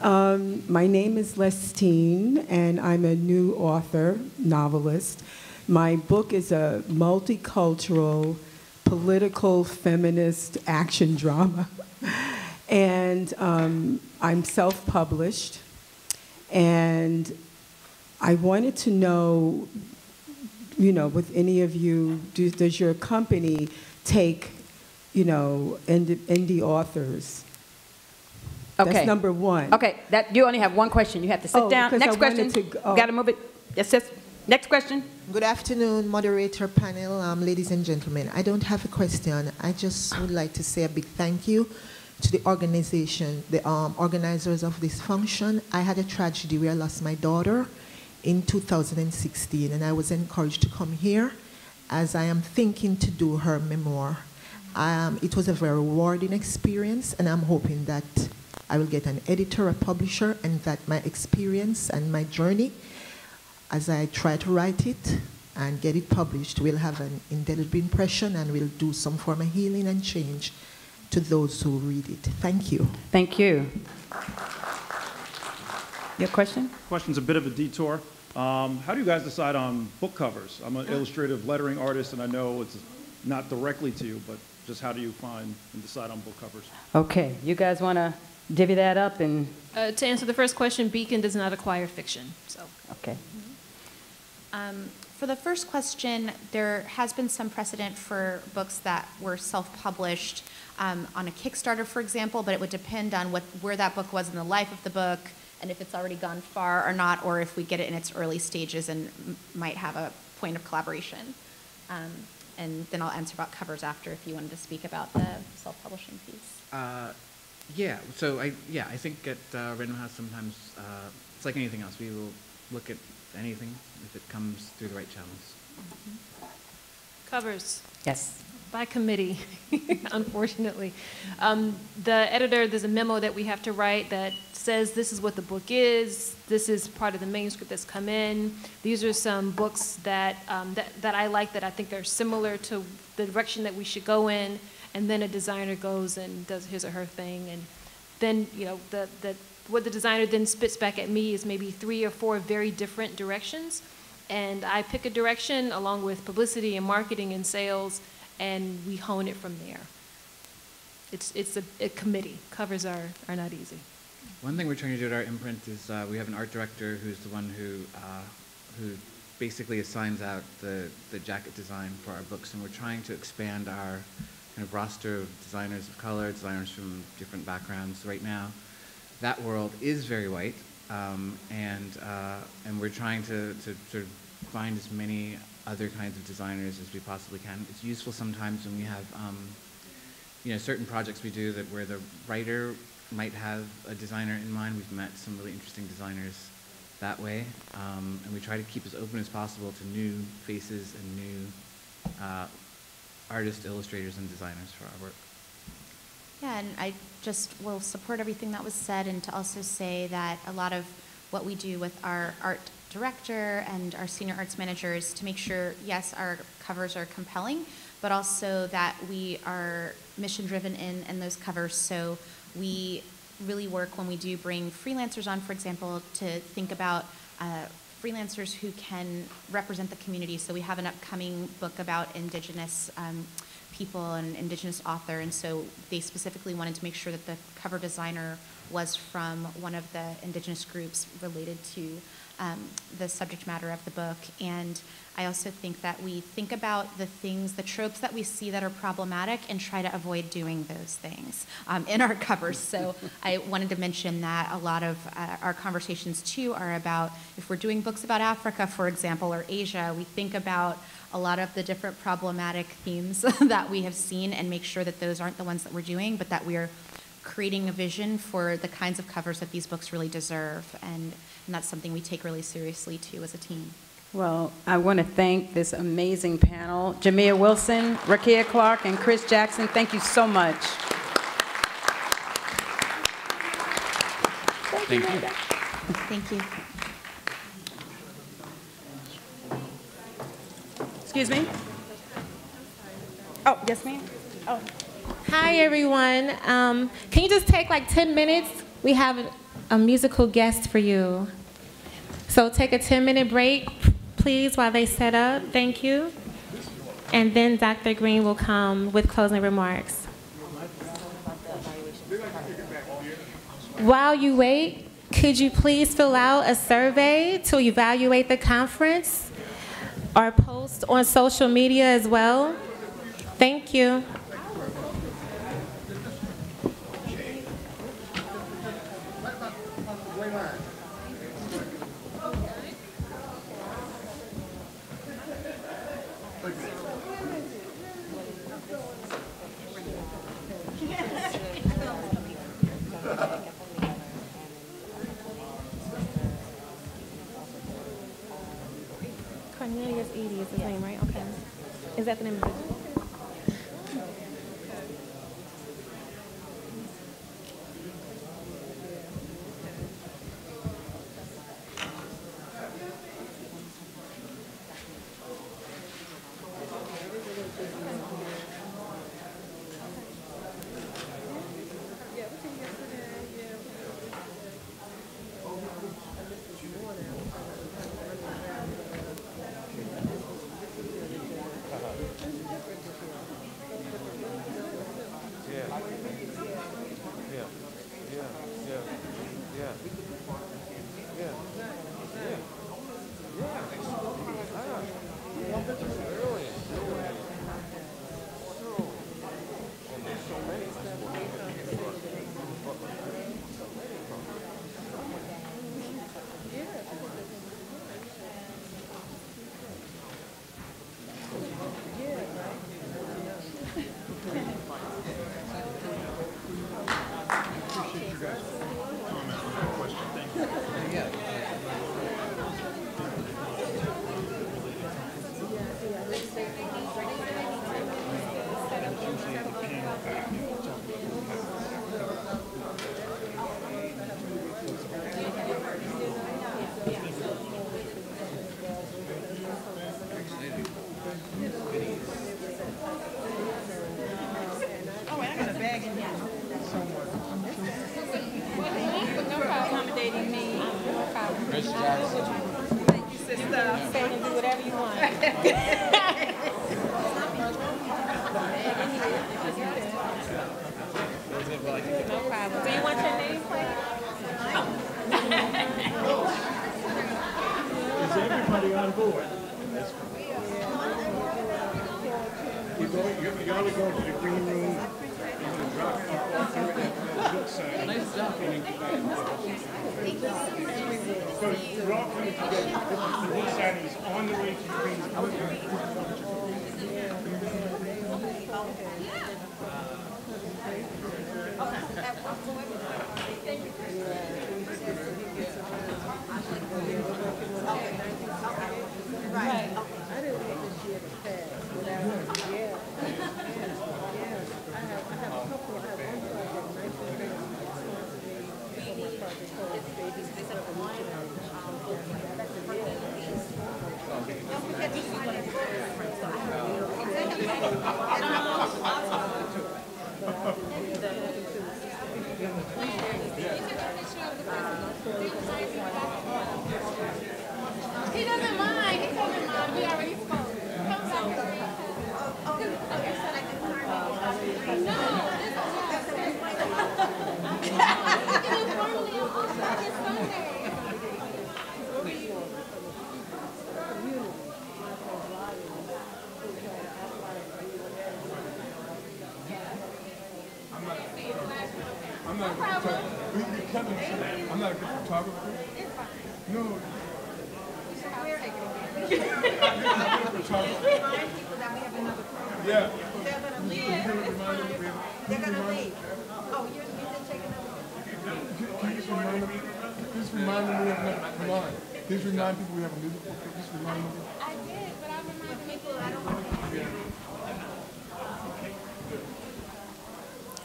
My name is Lestine, and I'm a new author, novelist. My book is a multicultural, political, feminist action drama. And I'm self-published. And I wanted to know, you know, with any of you, does your company take, you know, indie authors? Okay. That's number one. Okay, that you only have one question. You have to sit down. because Next I question. wanted to Got to move it. Yes, yes. Next question. Good afternoon, moderator, panel, ladies and gentlemen. I don't have a question. I just would like to say a big thank you to the organization, the organizers of this function. I had a tragedy where I lost my daughter in 2016, and I was encouraged to come here as I am thinking to do her memoir. It was a very rewarding experience, and I'm hoping that I will get an editor, a publisher, and that my experience and my journey, as I try to write it and get it published, will have an indelible impression and will do some form of healing and change to those who read it. Thank you. Thank you. Your question? Question's a bit of a detour. How do you guys decide on book covers? I'm an illustrative lettering artist, and I know it's not directly to you, but just how do you find and decide on book covers? Okay, you guys want to divvy that up and... To answer the first question, Beacon does not acquire fiction, so. Okay. For the first question, there has been some precedent for books that were self-published on a Kickstarter, for example, but it would depend on where that book was in the life of the book and if it's already gone far or not, or if we get it in its early stages and might have a point of collaboration. And then I'll answer about covers after if you wanted to speak about the self-publishing piece. Yeah, so I think at Random House sometimes, it's like anything else. We will look at anything if it comes through the right channels. Covers. Yes. By committee, unfortunately. The editor, there's a memo that we have to write that says this is what the book is, this is part of the manuscript that's come in, these are some books that, that I like that I think are similar to the direction that we should go in, and then a designer goes and does his or her thing, and then, you know, what the designer then spits back at me is maybe 3 or 4 very different directions, and I pick a direction along with publicity and marketing and sales, and we hone it from there. It's a committee. Covers are not easy. One thing we're trying to do at our imprint is we have an art director who's the one who basically assigns out the jacket design for our books, and we're trying to expand our kind of roster of designers of color, designers from different backgrounds. Right now, that world is very white, and we're trying to sort of find as many other kinds of designers as we possibly can. It's useful sometimes when we have, you know, certain projects we do that where the writer might have a designer in mind. We've met some really interesting designers that way, and we try to keep as open as possible to new faces and new artists, illustrators, and designers for our work. Yeah, and I just will support everything that was said, and to also say that a lot of what we do with our art director and our senior arts managers to make sure, yes, our covers are compelling, but also that we are mission-driven in those covers. So we really work when we do bring freelancers on, for example, to think about freelancers who can represent the community. So we have an upcoming book about Indigenous people and Indigenous author, and so they specifically wanted to make sure that the cover designer was from one of the Indigenous groups related to the subject matter of the book. And I also think that we think about the things, the tropes that we see that are problematic, and try to avoid doing those things in our covers. So I wanted to mention that a lot of our conversations too are about, if we're doing books about Africa, for example, or Asia, we think about a lot of the different problematic themes that we have seen and make sure that those aren't the ones that we're doing, but that we're creating a vision for the kinds of covers that these books really deserve. And that's something we take really seriously too as a team. Well, I want to thank this amazing panel. Jamia Wilson, Rakia Clark, and Chris Jackson, thank you so much. Thank Thank you. Thank you. Excuse me? Oh, yes, ma'am? Oh. Hi, everyone. Can you just take like 10 minutes? We have a musical guest for you. So take a 10-minute break, please, while they set up. Thank you. And then Dr. Green will come with closing remarks. While you wait, could you please fill out a survey to evaluate the conference or post on social media as well? Thank you. Cornelius Edie is his name, right? Okay. Is that the name of the book?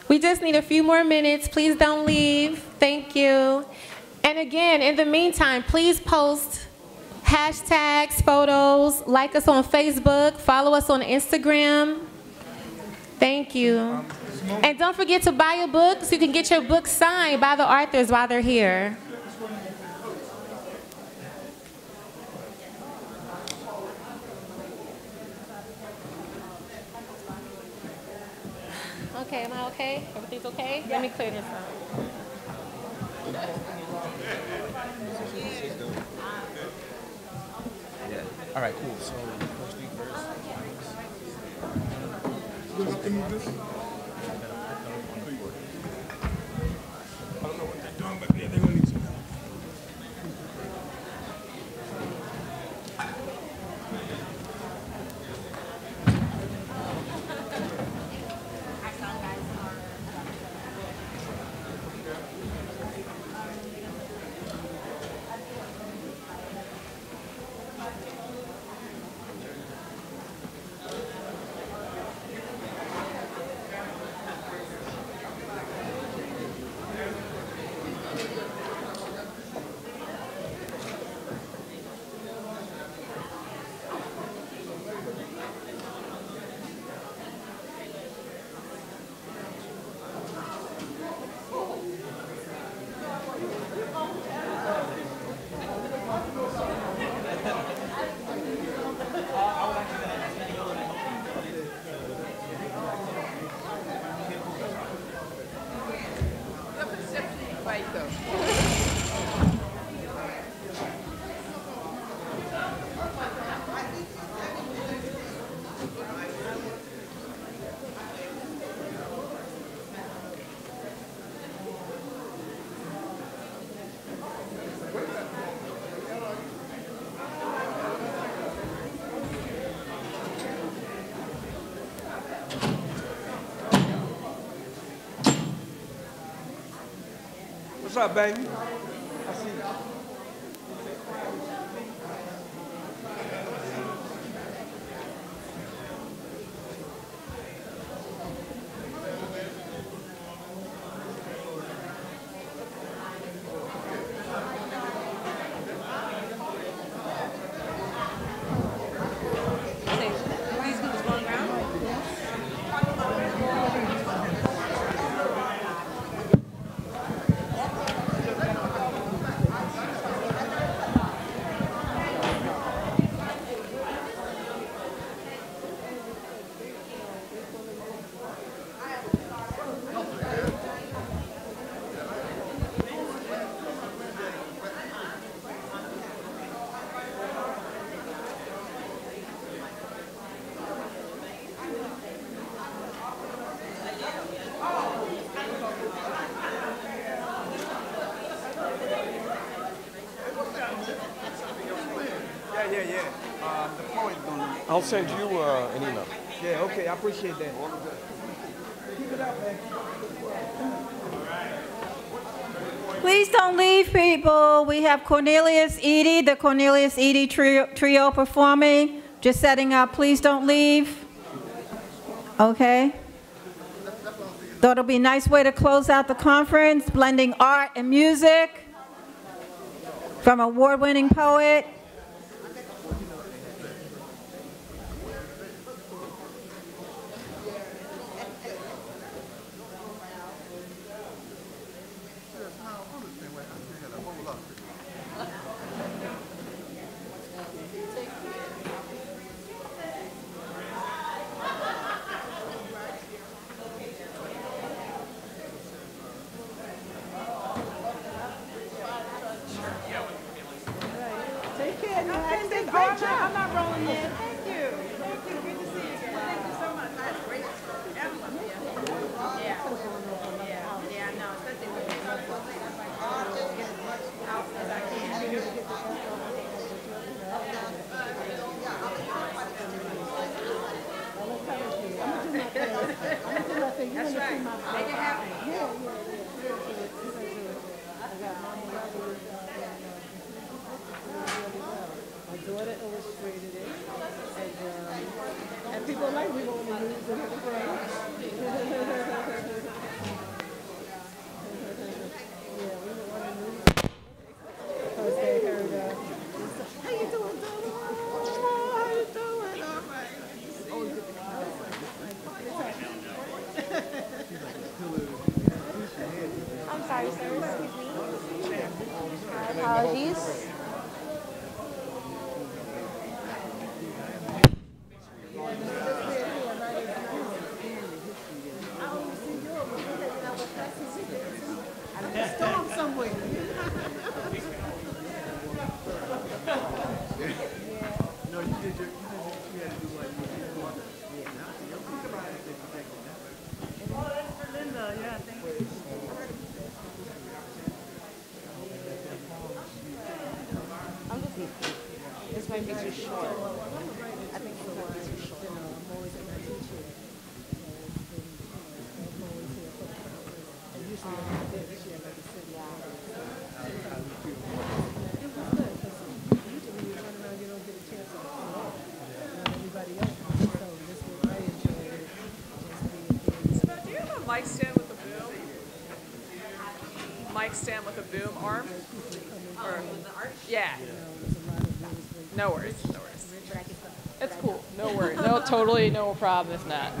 We just need a few more minutes. Please don't leave. Thank you. And again, in the meantime, please post hashtags, photos, like us on Facebook, follow us on Instagram. Thank you. And don't forget to buy your books. You can get your books signed by the authors while they're here. Okay, am I okay? Everything's okay? Let me clear this up. Yeah. All right, cool. So first week first. I don't know what they're doing, but yeah, they're gonna need some help. What's up, baby? I see you. The poet's gonna... I'll send you an email. Yeah, okay, I appreciate that. Keep it up, man. Please don't leave, people. We have Cornelius Eady, the Cornelius Eady trio performing. Just setting up. Please don't leave. Okay. Thought it'll be a nice way to close out the conference, blending art and music from award-winning poet. I'm not rolling in. Thank you. Thank you. Good to see you again. Thank you so much. That's great. Yeah, I know. Especially when they start so late. I'm like, oh, just get as much out as I can. That's right. Make it happen. My daughter illustrated it, and people like we want to use it in the class. Yeah, we want to use might be too short. I think this might be too short. I'm always at my teacher. I'm always here for the conference. And usually I'm not there this year, like I said. It was good, because usually when you run around, you don't get a chance to everybody else. So this was, I enjoyed it. Do you have a mic stand with a boom? Mic stand with a boom arm? Or, yeah. No worries, no worries. It's cool, no worries. No, totally no problem if not.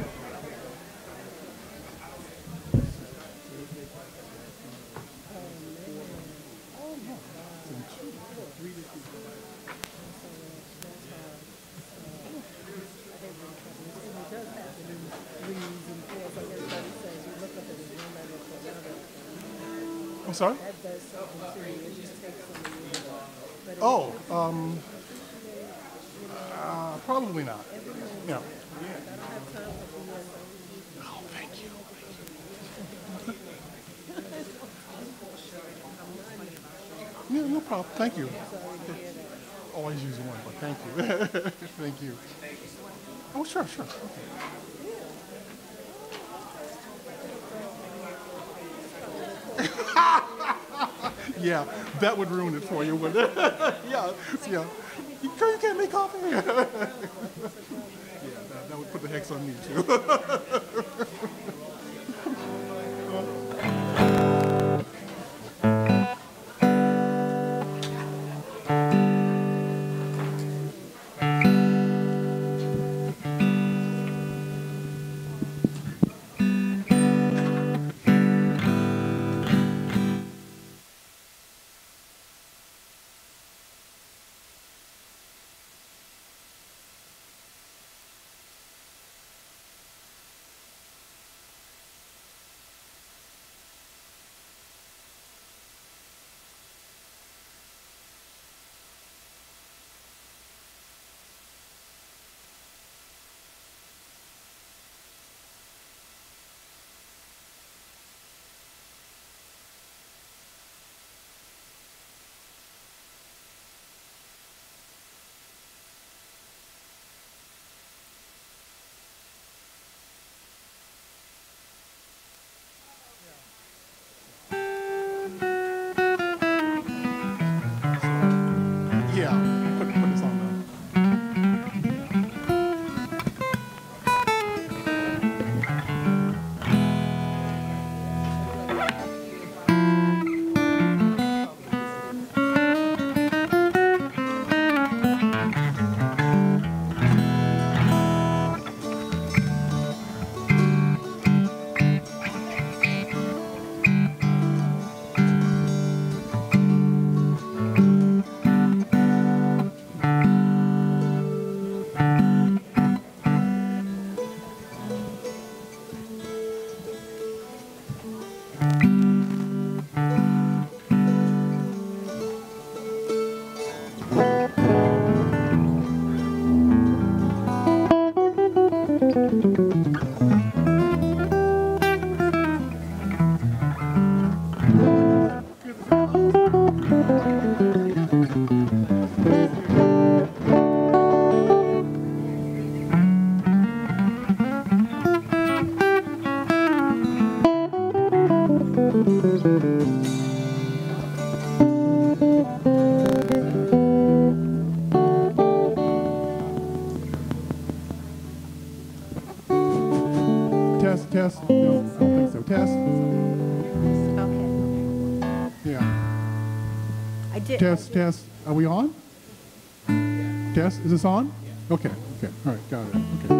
I'm sorry? Oh, probably not. Yeah. Oh, thank you. Yeah, no problem. Thank you. Always use one, but thank you. Thank you. Oh, sure, sure. Yeah, that would ruin it for you, wouldn't it? Yeah, yeah. You sure you can't make coffee? Yeah, that would put the hex on me, too. Yeah, put this on now. Test, test. No, I don't think so. Test. Okay. Yeah. I did. Test, test. Are we on? Test. Is this on? Okay. Okay. All right. Got it. Okay.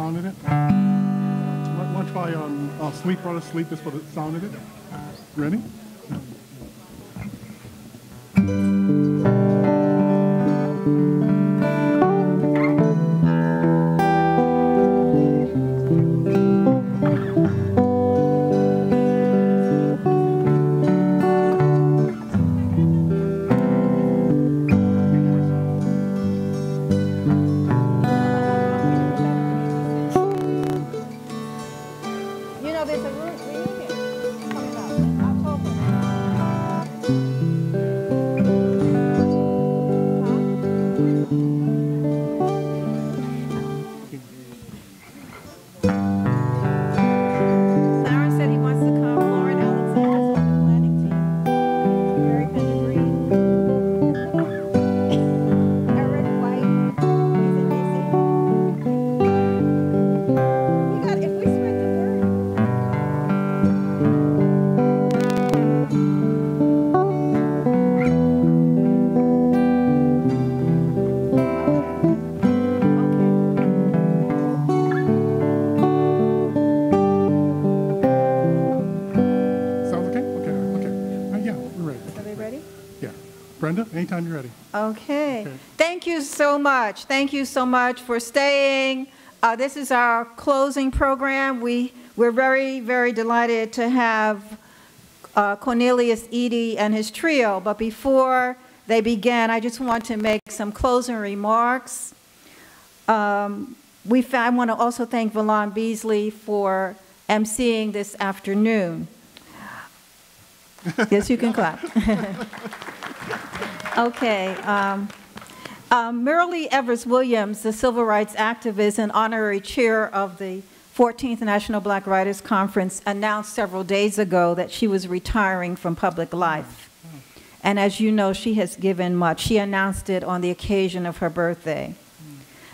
sound of it. Want to try Sleep, Brother, Sleep is for the sound of it. Ready? You know, there's a reunion coming up in October. Sarah said he wants to come. Lauren Alexander's on the planning team. Gary Pendergreen. Eric White. He's in DC. We got, if we spread the word. Sounds okay? Okay. Yeah, we're ready. Are they ready? Yeah. Brenda, anytime you're ready. Okay. Thank you so much. Thank you so much for staying. This is our closing program. We're very, very delighted to have Cornelius Eady and his trio. But before they begin, I just want to make some closing remarks. I want to also thank Valon Beasley for emceeing this afternoon. Yes, you can clap. Okay. Merle Evers Williams, the civil rights activist and honorary chair of the 14th National Black Writers Conference, announced several days ago that she was retiring from public life. And as you know, she has given much. She announced it on the occasion of her birthday.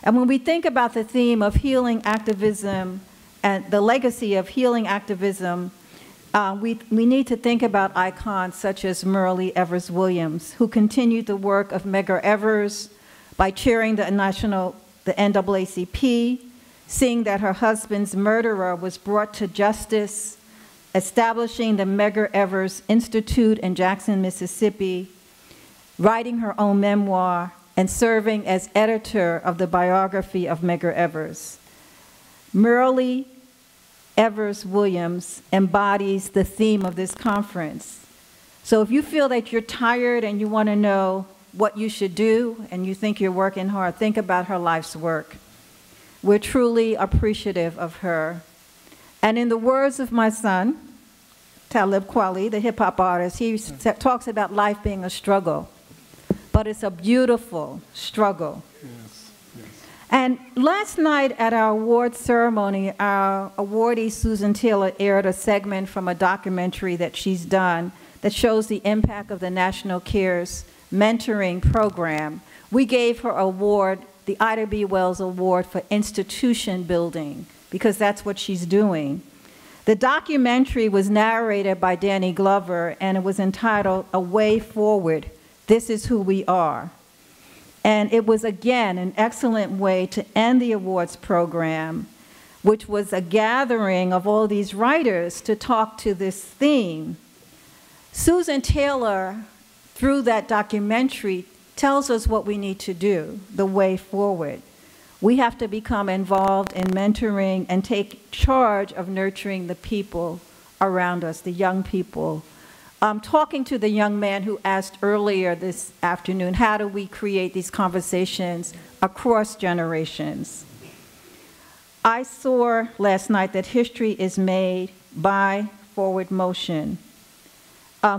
And when we think about the theme of healing activism and the legacy of healing activism, we need to think about icons such as Merle Evers Williams, who continued the work of Medgar Evers by chairing the NAACP, seeing that her husband's murderer was brought to justice, establishing the Medgar Evers Institute in Jackson, Mississippi, writing her own memoir, and serving as editor of the biography of Medgar Evers. Merle Evers Williams embodies the theme of this conference. So if you feel that you're tired and you want to know what you should do and you think you're working hard, think about her life's work. We're truly appreciative of her. And in the words of my son, Talib Kweli, the hip-hop artist, he talks about life being a struggle, but it's a beautiful struggle. Yes, yes. And last night at our award ceremony, our awardee Susan Taylor aired a segment from a documentary that she's done that shows the impact of the National Cares mentoring program. We gave her award, the Ida B. Wells Award for institution building, because that's what she's doing. The documentary was narrated by Danny Glover, and it was entitled A Way Forward, This Is Who We Are. And it was, again, an excellent way to end the awards program, which was a gathering of all these writers to talk to this theme. Susan Taylor, through that documentary, tells us what we need to do, the way forward. We have to become involved in mentoring and take charge of nurturing the people around us, the young people. Talking to the young man who asked earlier this afternoon, how do we create these conversations across generations? I saw last night that history is made by forward motion.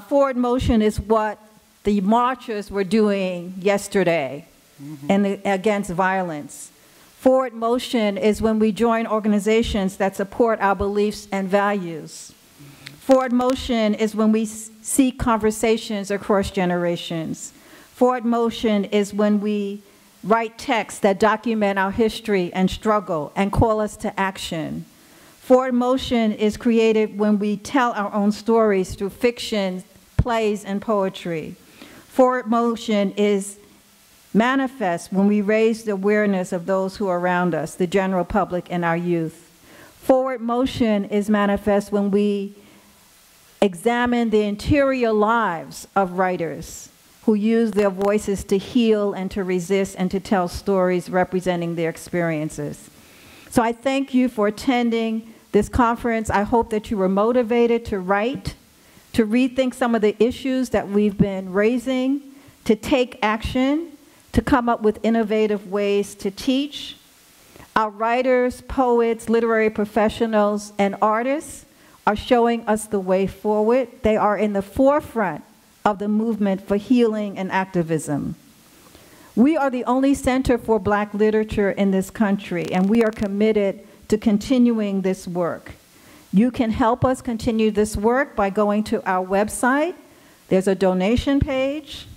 Forward motion is what the marchers were doing yesterday against violence. Forward motion is when we join organizations that support our beliefs and values. Forward motion is when we seek conversations across generations. Forward motion is when we write texts that document our history and struggle and call us to action. Forward motion is created when we tell our own stories through fiction, plays, and poetry. Forward motion is manifest when we raise the awareness of those who are around us, the general public and our youth. Forward motion is manifest when we examine the interior lives of writers who use their voices to heal and to resist and to tell stories representing their experiences. So I thank you for attending this conference. I hope that you were motivated to write, to rethink some of the issues that we've been raising, to take action, to come up with innovative ways to teach. Our writers, poets, literary professionals, and artists are showing us the way forward. They are in the forefront of the movement for healing and activism. We are the only center for Black literature in this country, and we are committed to continuing this work. You can help us continue this work by going to our website. There's a donation page.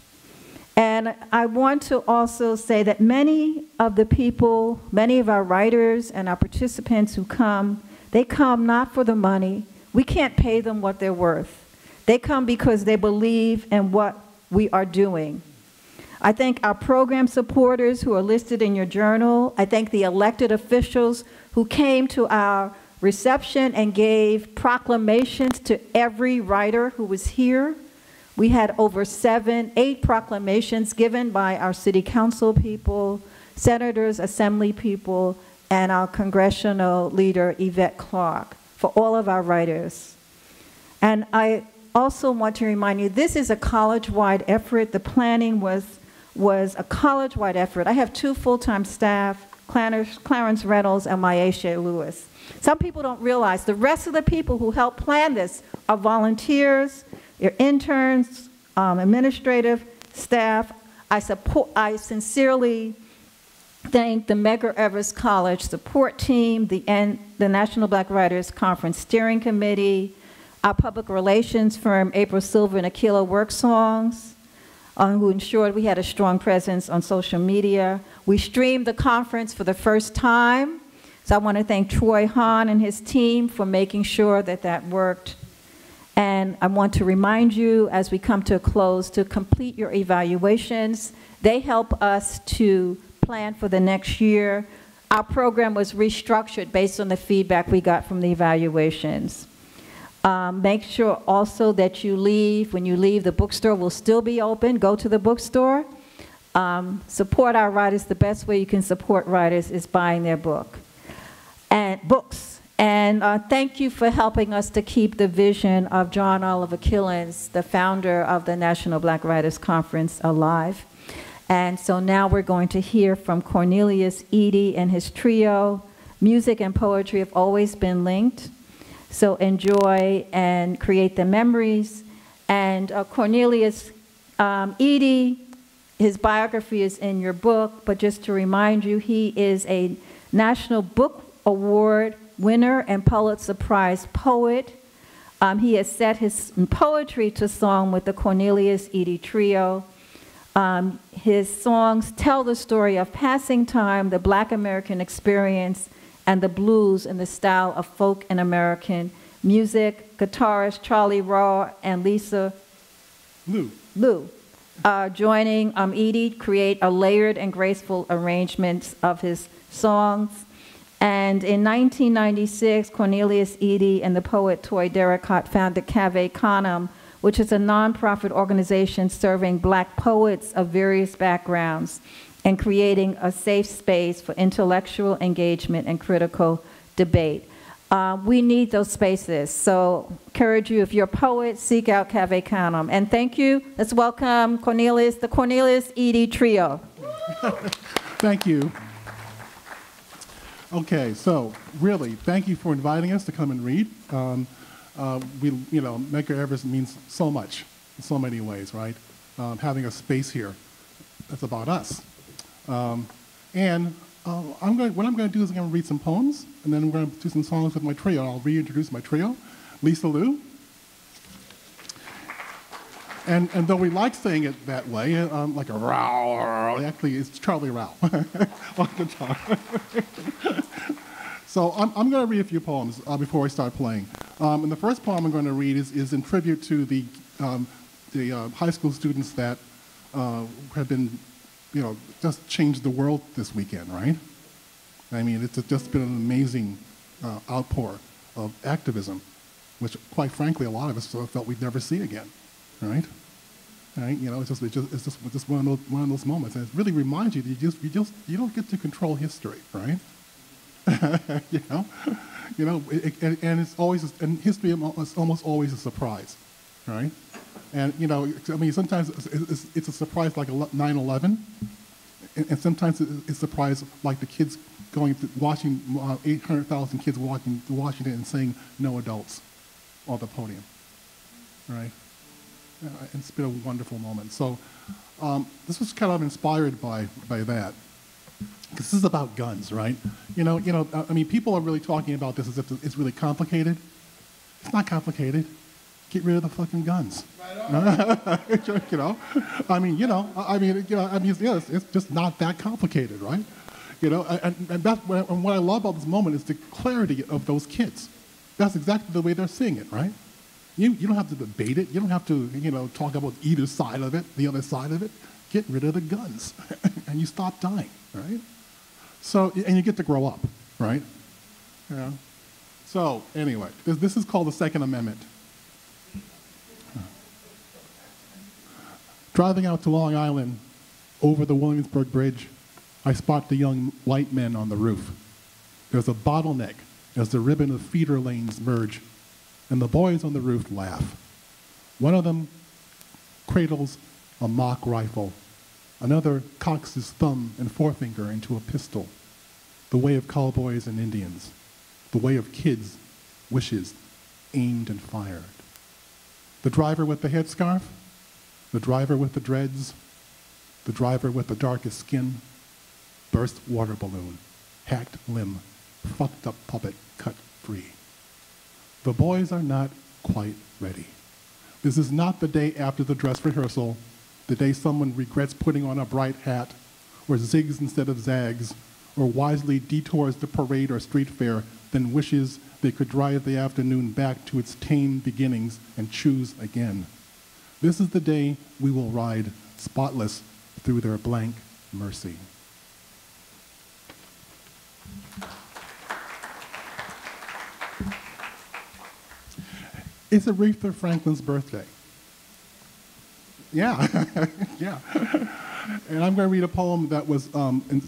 And I want to also say that many of the people, many of our writers and our participants who come, they come not for the money. We can't pay them what they're worth. They come because they believe in what we are doing. I thank our program supporters who are listed in your journal. I thank the elected officials who came to our reception and gave proclamations to every writer who was here. We had over 8 proclamations given by our city council people, senators, assembly people, and our congressional leader, Yvette Clarke, for all of our writers. And I also want to remind you, this is a college-wide effort. The planning was a college-wide effort. I have 2 full-time staff, Clarence Reynolds and Maisha Lewis. Some people don't realize the rest of the people who help plan this are volunteers, your interns, administrative staff. I sincerely thank the MedgarEversCollege support team, the National Black Writers Conference Steering Committee, our public relations firm, April Silver and Aquila Work Songs, who ensured we had a strong presence on social media. We streamed the conference for the first time, so I want to thank Troy Hahn and his team for making sure that that worked. And I want to remind you, as we come to a close, to complete your evaluations. They help us to plan for the next year. Our program was restructured based on the feedback we got from the evaluations. Make sure also that you leave. When you leave, the bookstore will still be open. Go to the bookstore. Support our writers. The best way you can support writers is buying their books. And thank you for helping us to keep the vision of John Oliver Killens, the founder of the National Black Writers Conference, alive. And so now we're going to hear from Cornelius Eady and his trio. Music and poetry have always been linked. So enjoy and create the memories. And Cornelius Eady, his biography is in your book, but just to remind you, he is a National Book Award winner and Pulitzer Prize poet. He has set his poetry to song with the Cornelius Eady Trio. His songs tell the story of passing time, the Black American experience, and the blues in the style of folk and American music. Guitarist Charlie Raw and Lisa Lou joining Eady create a layered and graceful arrangements of his songs. And in 1996, Cornelius Eady and the poet Toy Derricott founded Cave Canem, which is a nonprofit organization serving Black poets of various backgrounds and creating a safe space for intellectual engagement and critical debate. We need those spaces, so encourage you, if you're a poet, seek out Cave Canem. And thank you. Let's welcome Cornelius, the Cornelius Eady Trio. Thank you. Okay, so really, thank you for inviting us to come and read. Medgar Evers means so much in so many ways, right? Having a space here that's about us. What I'm going to do is I'm going to read some poems, and then I'm going to do some songs with my trio. I'll reintroduce my trio, Lisa Lou. And though we like saying it that way, like a row, actually it's Charlie Row. So I'm going to read a few poems before I start playing. And the first poem I'm going to read is in tribute to the high school students that have been just changed the world this weekend, right? I mean, it's just been an amazing outpour of activism, which, quite frankly, a lot of us felt we'd never see again, right? Right? It's just one of those moments, and it really reminds you that you don't get to control history, right? And it's always, and history is almost always a surprise, right? And I mean, sometimes it's a surprise like 9/11, and sometimes it's a surprise like the kids watching 800,000 kids walking to Washington and saying no adults on the podium, right? It's been a wonderful moment. So this was kind of inspired by that. This is about guns, right? I mean, people are really talking about this as if it's really complicated. It's not complicated. Get rid of the fucking guns. I mean, it's just not that complicated, right? And what I love about this moment is the clarity of those kids. That's exactly the way they're seeing it, right? You don't have to debate it. You don't have to, talk about either side of it, the other side of it. Get rid of the guns, and you stop dying, right? So, and you get to grow up, right? Yeah. So, anyway, this is called the Second Amendment. Driving out to Long Island, over the Williamsburg Bridge, I spot the young white men on the roof. There's a bottleneck as the ribbon of feeder lanes merge, and the boys on the roof laugh. One of them cradles a mock rifle. Another cocks his thumb and forefinger into a pistol. The way of cowboys and Indians. The way of kids, wishes, aimed and fired. The driver with the headscarf, the driver with the dreads, the driver with the darkest skin, burst water balloon, hacked limb, fucked up puppet cut free. The boys are not quite ready. This is not the day after the dress rehearsal, the day someone regrets putting on a bright hat, or zigs instead of zags, or wisely detours the parade or street fair, then wishes they could drive the afternoon back to its tame beginnings and choose again. This is the day we will ride spotless through their blank mercy. It's Aretha Franklin's birthday. Yeah, yeah. And I'm going to read a poem that was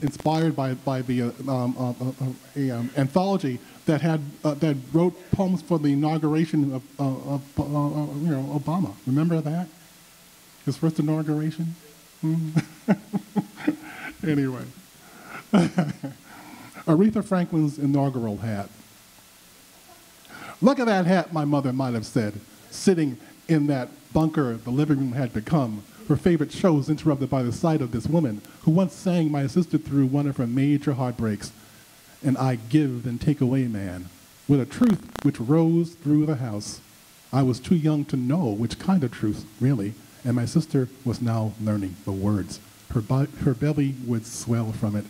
inspired by the anthology that wrote poems for the inauguration of Obama. Remember that? His first inauguration. Anyway, Aretha Franklin's inaugural hat. Look at that hat, my mother might have said, sitting in that bunker the living room had become, her favorite shows interrupted by the sight of this woman who once sang my sister through one of her major heartbreaks, an I give and take away man, with a truth which rose through the house. I was too young to know which kind of truth, really, and my sister was now learning the words. Her belly would swell from it.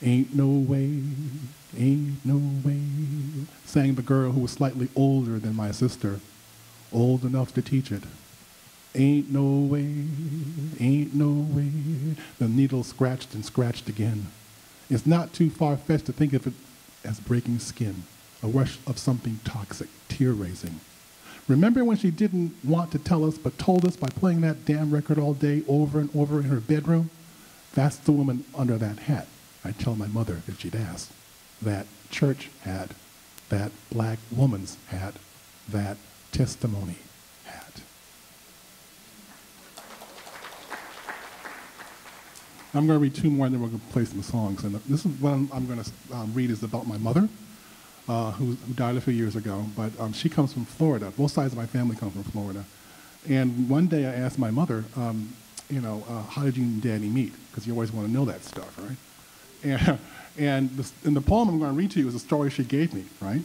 Ain't no way, sang the girl who was slightly older than my sister, old enough to teach it. Ain't no way, the needle scratched and scratched again. It's not too far-fetched to think of it as breaking skin, a rush of something toxic, tear-raising. Remember when she didn't want to tell us but told us by playing that damn record all day over and over in her bedroom? That's the woman under that hat. I'd tell my mother if she'd ask. That church hat, that black woman's hat, that testimony hat. I'm going to read two more and then we're going to play some songs. And this is one I'm going to read is about my mother, who died a few years ago. But she comes from Florida. Both sides of my family come from Florida. And one day I asked my mother, how did you and Daddy meet? Because you always want to know that stuff, right? And the poem I'm going to read to you is a story she gave me, right?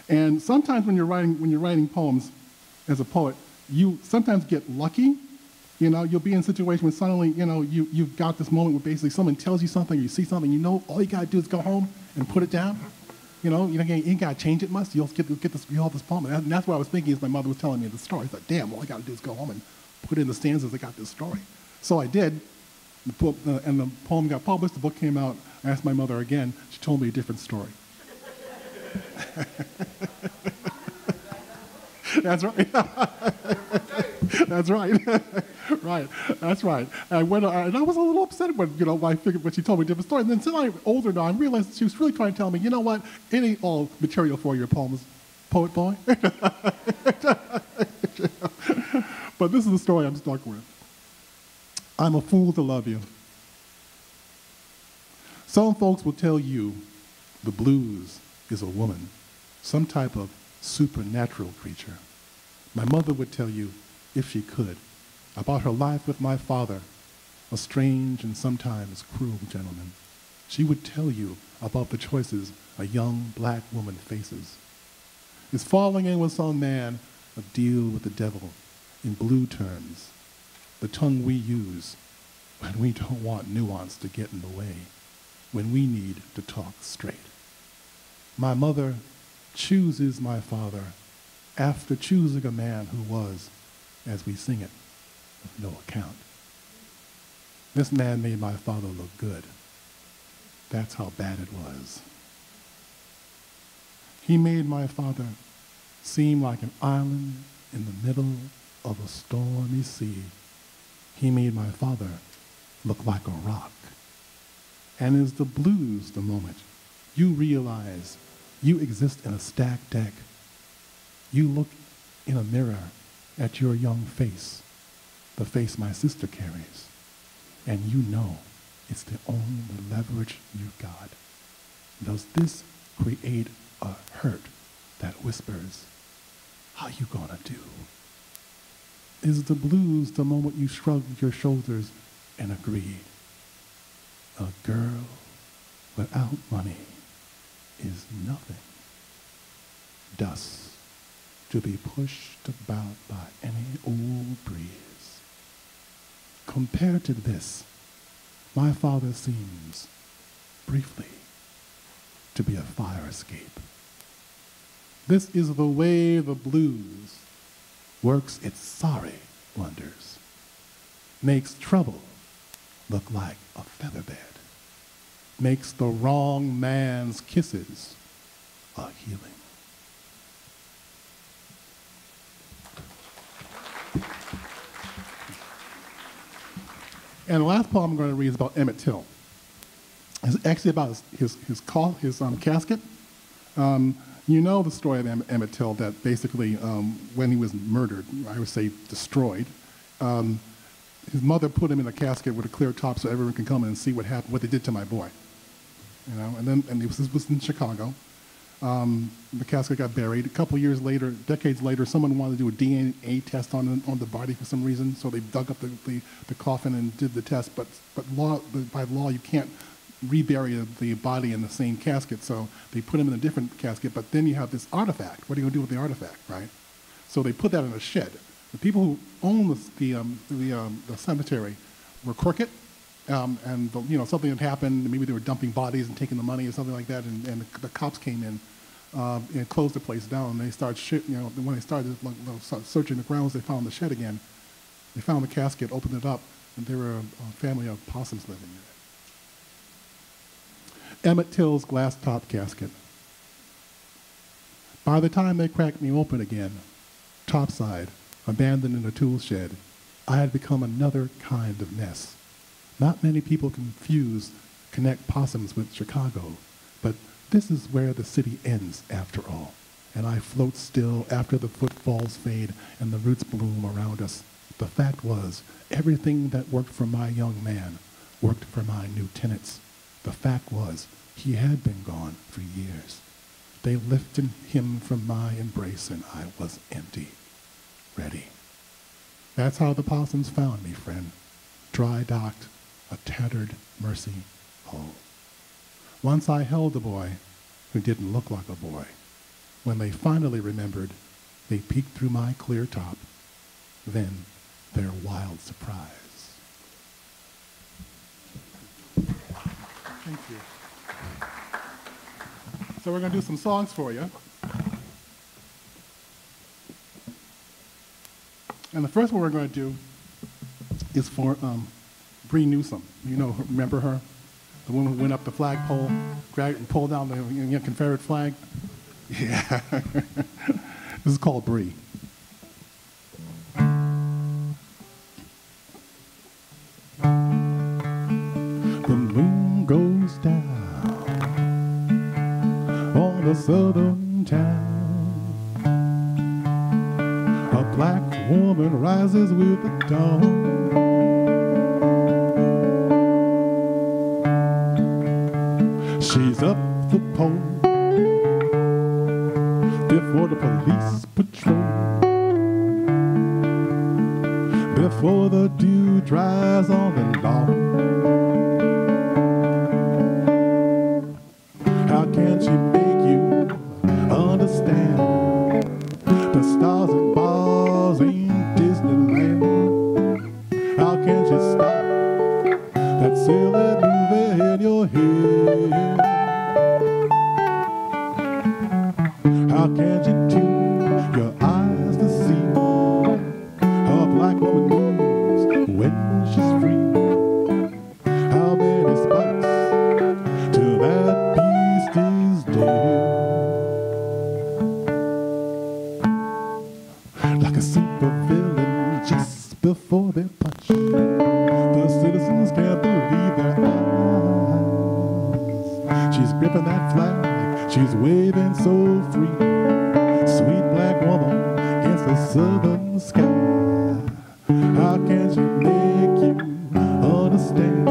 And sometimes when you're writing poems as a poet, you sometimes get lucky. You'll be in a situation where suddenly, you've got this moment where basically someone tells you something, or you see something, all you got to do is go home and put it down. You ain't got to change it much. You'll get this poem. And that's what I was thinking as my mother was telling me the story. I thought, damn, all I got to do is go home and put in the stanzas that got this story. So I did, and the poem got published, the book came out. I asked my mother again. She told me a different story. That's right. That's right. Right. That's right. And I was a little upset when, I figured when she told me a different story. And then since I'm older now, I realized that she was really trying to tell me, you know what? It ain't all material for your poems, poet boy. But this is the story I'm stuck with. I'm a fool to love you. Some folks will tell you the blues is a woman, some type of supernatural creature. My mother would tell you, if she could, about her life with my father, a strange and sometimes cruel gentleman. She would tell you about the choices a young black woman faces. Is falling in with some man a deal with the devil in blue terms, the tongue we use when we don't want nuance to get in the way, when we need to talk straight. My mother chooses my father after choosing a man who was, as we sing it, of no account. This man made my father look good. That's how bad it was. He made my father seem like an island in the middle of a stormy sea. He made my father look like a rock. And is the blues the moment you realize you exist in a stacked deck? You look in a mirror at your young face, the face my sister carries, and you know it's the only leverage you've got. Does this create a hurt that whispers, how you gonna do? Is the blues the moment you shrug your shoulders and agree? A girl without money is nothing. Dust to be pushed about by any old breeze. Compared to this, my father seems, briefly, to be a fire escape. This is the way the blues works its sorry wonders, makes trouble look like a featherbed, makes the wrong man's kisses a healing. And the last poem I'm going to read is about Emmett Till. It's actually about his casket. You know the story of Emmett Till, that basically when he was murdered, I would say destroyed, his mother put him in a casket with a clear top so everyone can come in and see what happened, what they did to my boy. And this was in Chicago. The casket got buried. A couple years later, decades later, someone wanted to do a DNA test on the body for some reason, so they dug up the coffin and did the test. But by law, you can't rebury the body in the same casket, so they put him in a different casket. But then you have this artifact. What are you going to do with the artifact, right? So they put that in a shed. The people who own the cemetery were crooked. And something had happened. Maybe they were dumping bodies and taking the money or something like that. And the cops came in and closed the place down. And they started when they started searching the grounds, they found the shed again. They found the casket, opened it up, and there were a family of possums living in it. Emmett Till's glass-top casket. By the time they cracked me open again, topside, abandoned in a tool shed, I had become another kind of mess. Not many people connect possums with Chicago, but this is where the city ends after all. And I float still after the footfalls fade and the roots bloom around us. The fact was, everything that worked for my young man worked for my new tenants. The fact was, he had been gone for years. They lifted him from my embrace and I was empty, ready. That's how the possums found me, friend. Dry-docked, a tattered mercy hole. Once I held a boy who didn't look like a boy. When they finally remembered, they peeked through my clear top. Then their wild surprise. Thank you. So we're going to do some songs for you. And the first one we're going to do is for Bree Newsom. You know, remember her? The woman who went up the flagpole, dragged and pulled down the Confederate flag? Yeah. This is called Bree. The moon goes down on a southern town. A black woman rises with the dawn. She's up the pole before the police patrol, before the dew dries on the lawn. How can she make you understand? The stars and bars ain't Disneyland. How can she stop that silly movie in your head? How can you tune your eyes to see how a black woman moves when she's free? How many spikes till that beast is dead? Like a super villain just before they punch, the citizens can't believe their eyes. She's gripping that flag, she's waving so free. Sweet black woman against the southern sky. How can she make you understand?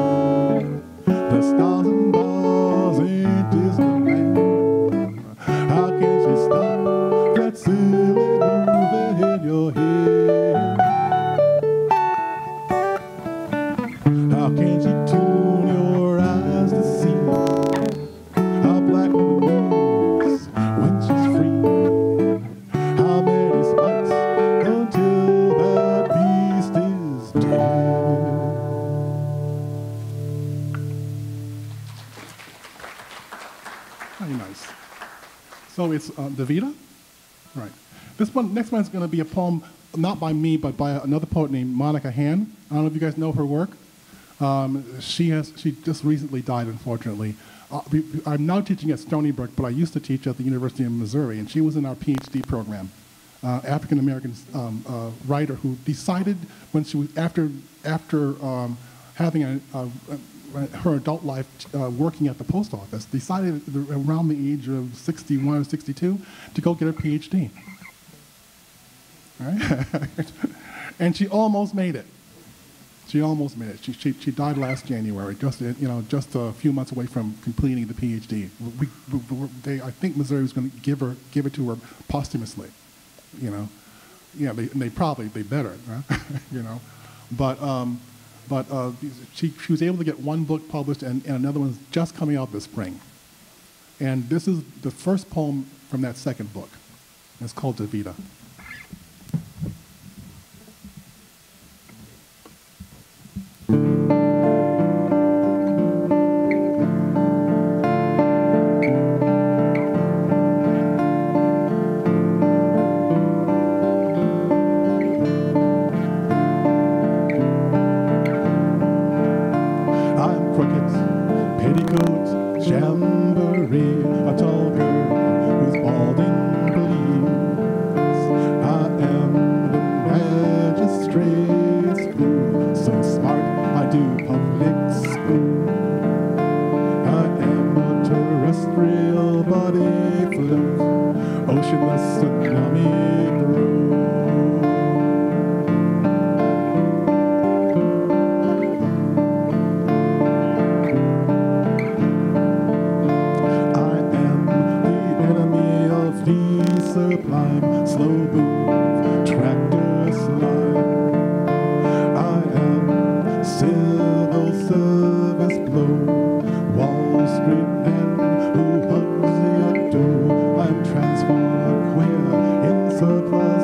The stars and bars ain't Disneyland. How can she stop that silly movie in your head? How can she tune your eyes to see how black woman moves when she's free? How many spikes until that beast is dead? Very nice. So it's Davida? Right. This one, next one's going to be a poem not by me, but by another poet named Monica Han. I don't know if you guys know her work. She just recently died, unfortunately. I'm now teaching at Stony Brook, but I used to teach at the University of Missouri, and she was in our PhD program. African-American writer who decided when she was, after having her adult life working at the post office, decided around the age of 61 or 62 to go get her PhD. Right? And she almost made it. She almost made it. She died last January, just a few months away from completing the PhD. I think Missouri was going to give it to her posthumously. Yeah, they better, right? But she was able to get one book published, and another one's just coming out this spring. And this is the first poem from that second book. It's called Davida. Surplus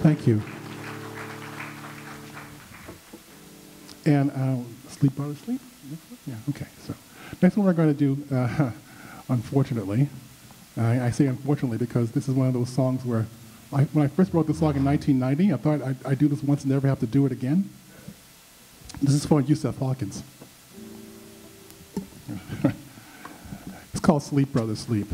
Thank you. And sleep, brother, sleep? Yeah, okay. So next one we're going to do, unfortunately, I say unfortunately because this is one of those songs where when I first wrote this song in 1990, I thought I'd do this once and never have to do it again. This is for Yusef Hawkins. It's called Sleep, Brother, Sleep.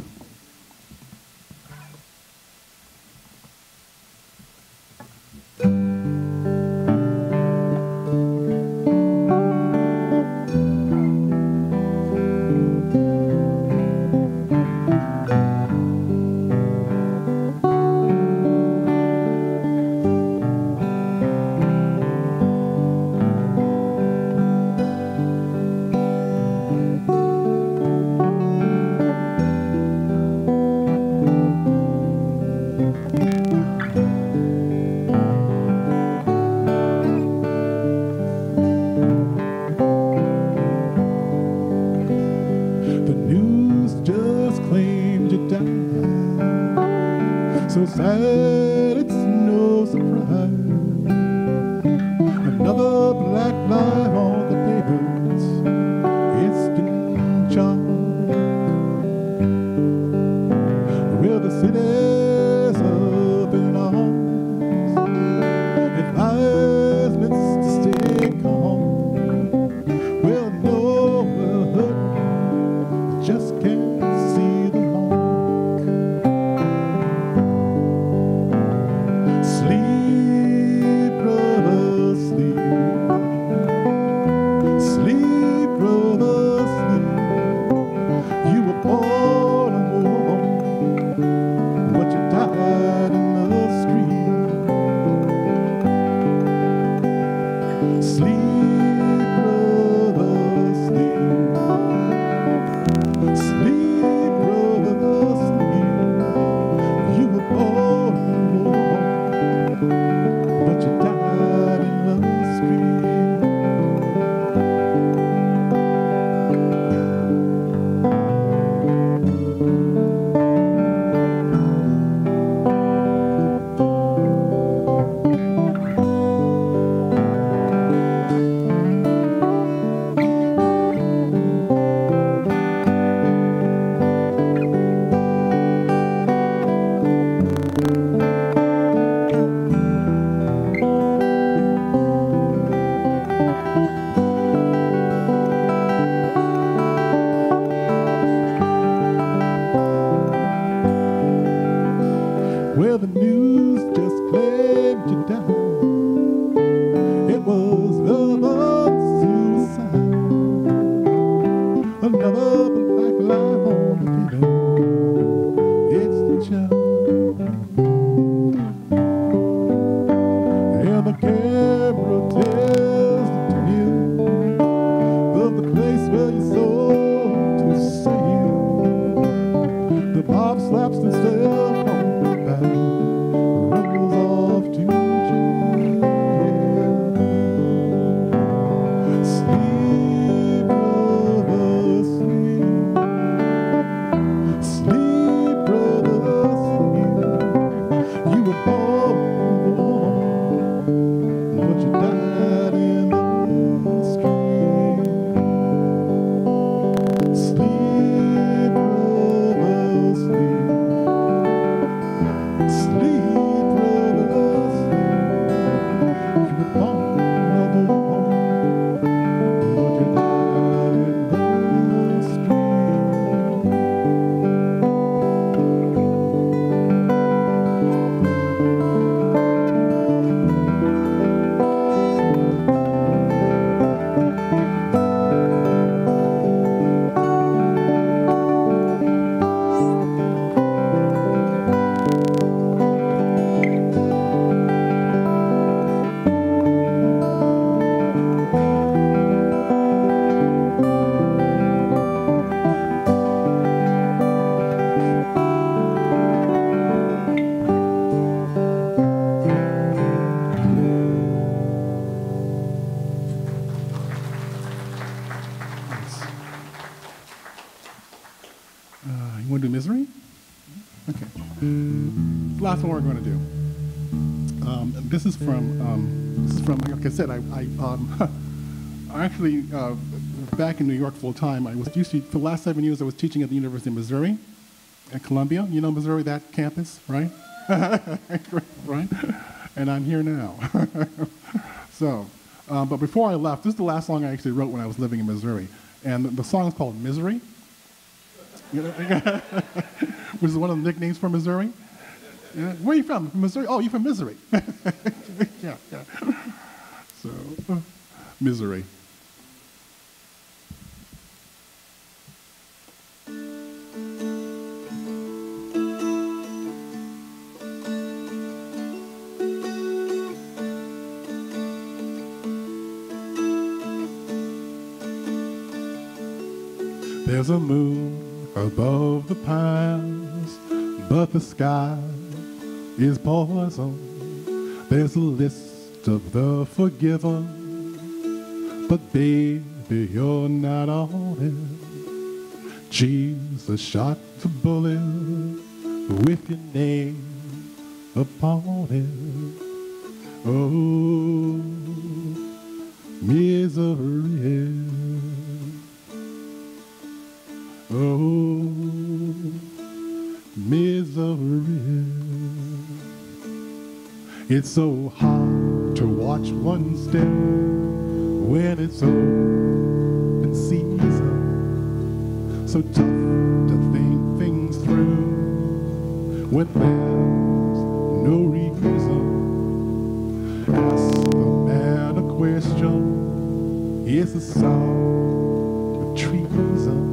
So sad, it's no surprise. Another black lie on the papers. It's been charged. Well, the city's up in arms. Advisements to stay calm. Well, no, we're hurt. Just can't see the mark. Sleep, brother, sleep. Sleep, brother, sleep. You were born a woman, but you died in the street. Sleep, brother, sleep. Sleep, brother, sleep. You were born a woman, but you died in the street. Well, the news just claimed you down. It was another suicide. Another black life on the paper. It's the child. And the camera tells the tale of the place where you sold to sail. The mob slaps themselves on the back, rolls off to jail. Sleep, brother, sleep. Sleep, brother, sleep. You were born a woman, but you died in the street. Sleep, brother, sleep. Sleep, brother, sleep. You were born a woman, but you died in the street. You want to do Misery? Okay. The last one we're going to do. This is from, like I said, I actually, back in New York full time, for the last 7 years I was teaching at the University of Missouri at Columbia. You know Missouri, that campus, right? Right? And I'm here now. So, but before I left, this is the last song I actually wrote when I was living in Missouri. And the song is called Misery, which is one of the nicknames for Missouri. Yeah. Where are you from? From Missouri? Oh, you're from Misery. Yeah. So, Misery. There's a moon above the pines, but the sky is poison. There's a list of the forgiven, but baby, you're not on it. Jesus shot the bullet with your name upon it. Oh, misery. Oh, misery. It's so hard to watch one step when it's open season. So tough to think things through when there's no reason. Ask the man a question, it's a sound of treason.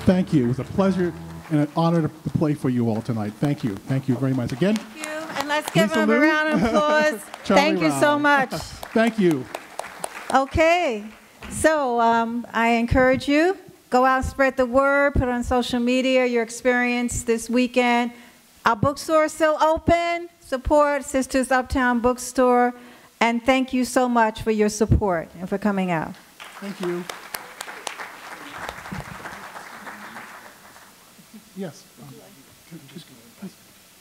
Thank you. It was a pleasure and an honor to play for you all tonight. Thank you. Thank you very much. Again, Thank you. And let's give Lisa him a Lou. round of applause. Charlie Thank you so Rao. much. Thank you. Okay. So I encourage you, go out, spread the word, put on social media your experience this weekend. Our bookstore is still open. Support Sisters Uptown Bookstore. And thank you so much for your support and for coming out. Thank you. Yes.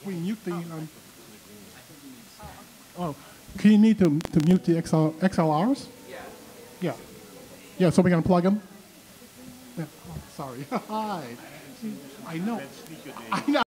We mute the. Oh, can you need to mute the XLRs? Yeah. Yeah. Yeah. So we're gonna plug them. Yeah. Oh, sorry. Hi. I know. I know.